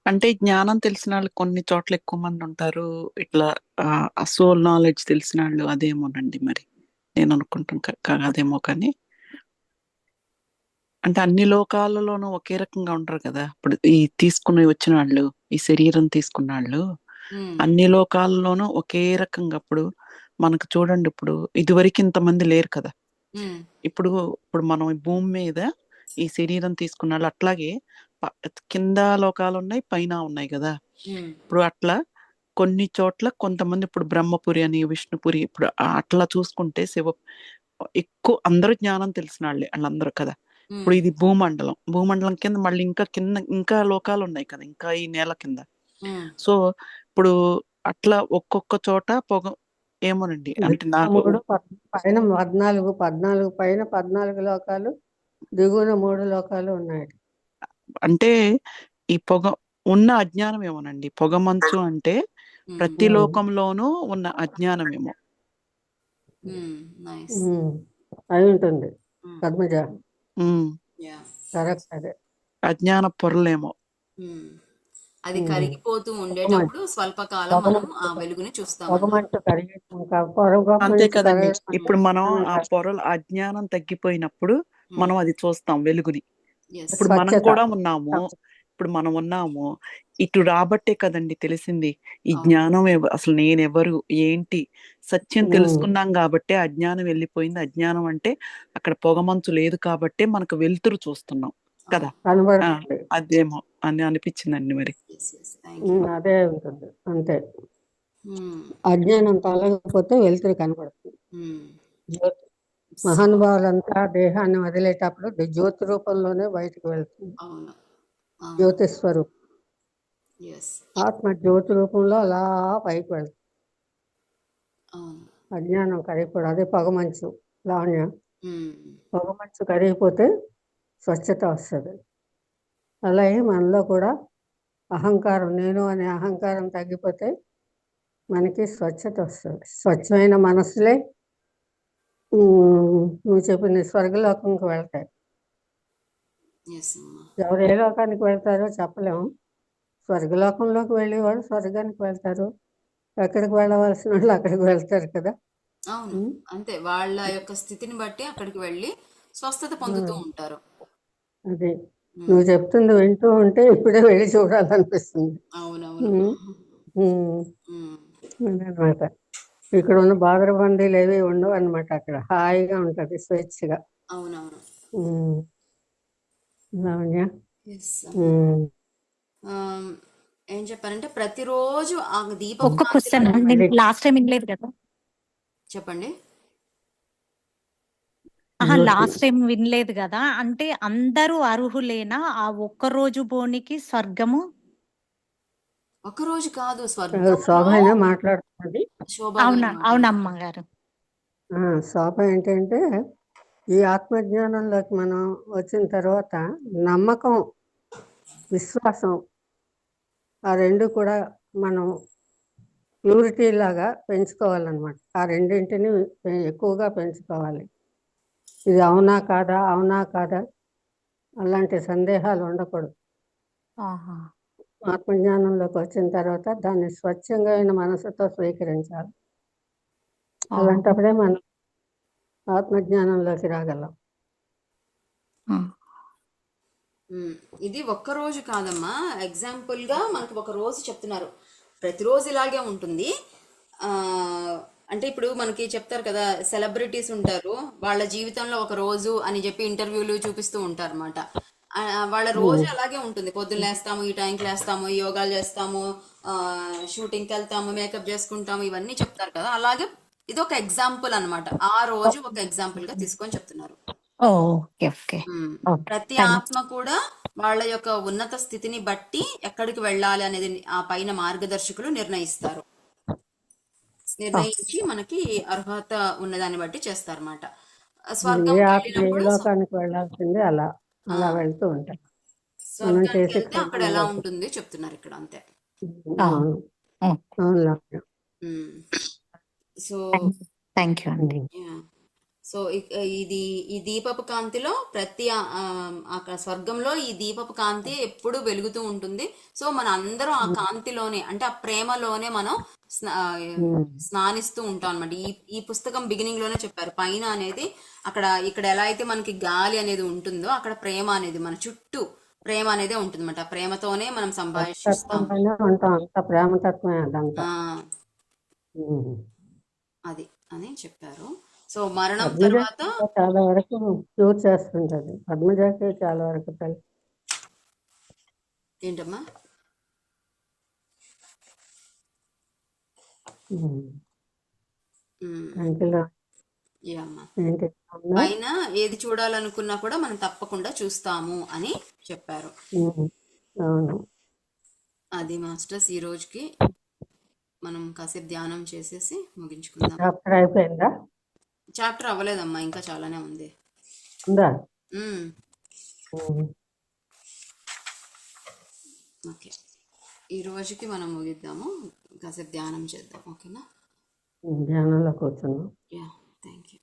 D: అంటే జ్ఞానం తెలిసిన వాళ్ళు కొన్ని చోట్ల ఎక్కువ మంది ఉంటారు. ఇట్లా సోల్ నాలెడ్జ్ తెలిసిన వాళ్ళు అదేమోనండి, మరి నేను అనుకుంటాం అదేమో. కానీ అంటే అన్ని లోకాలలోనూ ఒకే రకంగా ఉంటారు కదా. ఇప్పుడు ఈ తీసుకుని వచ్చిన వాళ్ళు, ఈ శరీరం తీసుకున్న వాళ్ళు
A: ఉమ్,
D: అన్ని లోకాలలోనూ ఒకే రకంగా. ఇప్పుడు మనకు చూడండి, ఇప్పుడు ఇదివరకు ఇంతమంది లేరు కదా.
A: ఉమ్,
D: ఇప్పుడు ఇప్పుడు మనం ఈ భూమి మీద ఈ శరీరం తీసుకున్న వాళ్ళు అట్లాగే ప- కింద లోకాలు ఉన్నాయి, పైన ఉన్నాయి కదా.
A: ఉమ్,
D: ఇప్పుడు అట్లా కొన్ని చోట్ల కొంతమంది, ఇప్పుడు బ్రహ్మపురి అని, విష్ణుపురి, ఇప్పుడు అట్లా చూసుకుంటే శివ ఎక్కువ అందరూ జ్ఞానం తెలిసిన వాళ్ళే వాళ్ళందరూ కదా. ఇప్పుడు
A: ఉమ్,
D: ఇది భూమండలం, భూమండలం కింద మళ్ళీ ఇంకా కింద ఇంకా లోకాలు ఉన్నాయి కదా, ఇంకా ఈ నేల కింద.
A: ఉమ్.
D: సో ఇప్పుడు అట్లా ఒక్కొక్క చోట పొగ ఏమోనండి, అంటే
C: దిగువన
D: నాకు
C: 3 పైన 14 పైన 14 లోకాలు, దిగువన 3 లోకాలు ఉన్నాయి.
D: అంటే ఈ పొగ ఉన్న అజ్ఞానం ఏమోనండి. పొగ మంచు అంటే ప్రతి
C: ఉమ్.
D: లోకంలోనూ ఉన్న అజ్ఞానమేమో.
A: నైస్.
C: అయి ఉంటుంది పద్మజ,
D: ఉమ్,
A: యా.
C: కరెక్ట్ అదే.
D: అజ్ఞాన పొరలేమో.
A: అది
C: ఉమ్.
A: కరిగిపోతూ
C: పొగమంచు
A: ఉండేటప్పుడు స్వల్పకాలం మనం ఆ వెలుగుని చూస్తామన్నమాట.
C: పొగమంచు కరిగి ఇంకా పొగ
D: అంతే
C: మంచు
D: కదండి.
C: కరగడం
D: ఇప్పుడు మనం
C: అనేది
D: ఆ పొరలు అజ్ఞానం తగ్గిపోయినప్పుడు మనం అది చూస్తాం వెలుగుని.
A: ఎస్.
D: ఇప్పుడు మనం
C: స్వచ్ఛత.
D: కూడా ఉన్నాము, ఇప్పుడు మనం ఉన్నాము, ఇటు రాబట్టే కదండి తెలిసింది ఈ
A: అవును.
D: జ్ఞానం అసలు నేనెవరు ఏంటి సత్యం
C: ఉమ్.
D: తెలుసుకున్నాం కాబట్టే అజ్ఞానం వెళ్ళిపోయింది. అజ్ఞానం అంటే అక్కడ పొగమంచు లేదు కాబట్టే మనకు వెలుతురు చూస్తున్నాం కదా.
C: కనబడుతుంది.
D: అదేమో అని అనిపించిందండి మరి.
A: Yes, yes, thank you.
C: అదే ఉంటుంది అంతే. అజ్ఞానం తొలగకపోతే వెలుతురు కనబడుతుంది. జ్యోతి. మహానుభావులంతా దేహాన్ని వదిలేటప్పుడు జ్యోతి రూపంలోనే బయటకు వెళ్తుంది.
A: అవును, అవును.
C: జ్యోతి స్వరూపం
A: ఎస్,
C: ఆత్మ జ్యోతి రూపంలో అలా పైకి వెళ్తుంది.
A: అవును.
C: అజ్ఞానం కరిగిపోవడం అదే పొగమంచు. లావణ్య,
A: ఉమ్,
C: పొగమంచు కరిగిపోతే స్వచ్ఛత వస్తుంది. అలాగే మనలో కూడా అహంకారం, నేను అనే అహంకారం తగ్గిపోతే మనకి స్వచ్ఛత వస్తుంది. స్వచ్ఛమైన మనసులే నువ్వు చెప్పిన స్వర్గలోకంకి వెళ్తాయి.
A: ఎస్ అమ్మా.
C: ఎవరు ఏ లోకానికి వెళ్తారో చెప్పలేము. స్వర్గలోకంలోకి వెళ్ళేవాళ్ళు స్వర్గానికి వెళ్తారు, ఎక్కడికి వెళ్ళవలసిన వాళ్ళు అక్కడికి వెళ్తారు కదా.
A: అవును, అంతే. వాళ్ళ యొక్క స్థితిని బట్టి అక్కడికి వెళ్ళి స్వస్థత పొందుతూ ఉంటారు.
C: అది నువ్వు చెప్తుంది వింటూ ఉంటే ఇప్పుడే వెళ్ళి చూడాలనిపిస్తుంది.
A: అవునవును.
C: అదనమాట. ఇక్కడ ఉన్న బాదరబందీలు ఏవి ఉండవు అనమాట. అక్కడ హాయిగా ఉంటుంది, స్వేచ్ఛగా.
A: అవునవును.
C: లావణ్య,
A: ఎస్. ఏం చెప్పారంటే ప్రతిరోజు ఆ దీపం
B: ఒక్క
A: కాంతి
B: క్వశ్చన్,
A: వల్ల.
B: నేను లాస్ట్ టైం వినలేదు కదా.
A: చెప్పండి.
B: లాస్ట్ టైం వినలేదు కదా. అంటే అందరూ అర్హులేనా ఆ ఒక్క రోజు బోనికి స్వర్గము?
A: ఒక రోజు కాదు, స్వర్గంలో
C: శోభ మాట్లాడుతుంది.
A: శోభ గారు
B: అవునా?
A: మాట్లాడుతున్నారు.
B: అవునమ్మ గారు.
C: శోభ ఏంటంటే ఈ ఆత్మజ్ఞానంలోకి మనం వచ్చిన తర్వాత నమ్మకం, విశ్వాసం, ఆ రెండు కూడా మనం ప్యూరిటీ లాగా పెంచుకోవాలన్నమాట. ఆ రెండింటిని ఎక్కువగా పెంచుకోవాలి. ఇది అవునా కాదా, అవునా కాదా అలాంటి సందేహాలు ఉండకూడదు.
B: ఆహా.
C: ఆత్మజ్ఞానంలోకి వచ్చిన తర్వాత దాన్ని స్వచ్ఛమైన మనసుతో స్వీకరించాలి.
B: ఆహా.
C: అలాంటప్పుడే మనం ఆత్మజ్ఞానంలోకి రాగలం.
B: ఆ.
A: ఇది ఒక్క రోజు కాదమ్మా, ఎగ్జాంపుల్గా మనకు ఒక రోజు చెప్తున్నారు, ప్రతిరోజు ఇలాగే ఉంటుంది. ఆ, అంటే ఇప్పుడు మనకి చెప్తారు కదా, సెలబ్రిటీస్ ఉంటారు, వాళ్ళ జీవితంలో ఒక రోజు అని చెప్పి ఇంటర్వ్యూలు చూపిస్తూ ఉంటారు అనమాట. వాళ్ళ రోజు అలాగే ఉంటుంది, పొద్దున్న లేస్తాము, ఈ టైంకి లేస్తాము, ఈ యోగాలు చేస్తాము, షూటింగ్కి వెళ్తాము, మేకప్ చేసుకుంటాము, ఇవన్నీ చెప్తారు కదా. అలాగే ఇది ఒక ఎగ్జాంపుల్ అన్నమాట, ఆ రోజు ఒక ఎగ్జాంపుల్ గా తీసుకొని చెప్తున్నారు.
B: ఓకే ఓకే
A: ఉమ్.
B: ఓకే
A: ప్రతి
B: థ్యాంక్
A: ఆత్మ కూడా వాళ్ళ యొక్క ఉన్నత స్థితిని బట్టి ఎక్కడికి వెళ్ళాలి అనేది ఆ పైన మార్గదర్శకులు నిర్ణయించి మనకి అర్హత ఉన్నదాన్ని బట్టి చేస్తారన్నమాట.
C: ఏ
A: స్వర్గంకి
C: ఆత్మ ఏ
A: వెళ్ళినప్పుడు
C: లోకానికి వెళ్ళాల్సిందే అలా
A: ఆ,
C: అలా వెళ్తూ ఉంటాయి. మనం
A: స్వర్గానికి
C: చేసే
A: వెళ్తే అక్కడ
C: కర్మను
A: ఎలా
C: బట్టి.
A: ఉంటుంది చెప్తున్నారు ఇక్కడ, అంతే.
C: అవును అవును లావణ్య.
A: సో
B: థ్యాంక్ యూ అండి.
A: యా. సో ఇది ఈ దీపపు కాంతిలో ప్రతి అక్కడ స్వర్గంలో ఈ దీపపు కాంతి ఎప్పుడు వెలుగుతూ ఉంటుంది. సో మన అందరం ఆ కాంతిలోనే, అంటే ఆ ప్రేమలోనే మనం స్నానిస్తూ ఉంటాం అనమాట. ఈ పుస్తకం బిగినింగ్ లోనే చెప్పారు, పైన అనేది ఇక్కడ ఎలా అయితే మనకి గాలి అనేది ఉంటుందో, అక్కడ ప్రేమ అనేది మన చుట్టూ ప్రేమ అనేది ఉంటుంది అనమాట. ఆ ప్రేమతోనే మనం సంభాషిస్తాం.
C: తత్వంలోనే ఉంటాం, అంత ప్రేమతత్వమే అదంతా.
A: ఆ,
C: ఉమ్.
A: అది అని చెప్పారు. సో మరణం
C: పద్మజ
A: తర్వాత
C: కూడా చాలా వరకు క్యూర్ చేస్తుంటది. పద్మజకి చాలా వరకు
A: ఏంటమ్మా?
C: Thank you.
A: యా అమ్మా.
C: ఏంటి ఉందా?
A: పైన ఏది చూడాలనుకున్నా కూడా మనం తప్పకుండా చూస్తాము అని చెప్పారు.
C: అవును.
A: అది మాస్టర్స్, ఈ రోజుకి మనం కాసేపు ధ్యానం చేసేసి ముగించుకుందాం.
C: చాప్టర్ అయిపోయిందా?
A: చాప్టర్ అవ్వలేదమ్మా, ఇంకా చాలానే ఉంది.
C: ఉందా?
A: ఓకే, ఈ రోజుకి మనం ముగిద్దాము, కాసేపు ధ్యానం చేద్దాం. ఓకేనా?
C: ధ్యానంలో కూర్చున్నాం.
A: Yeah, thank you.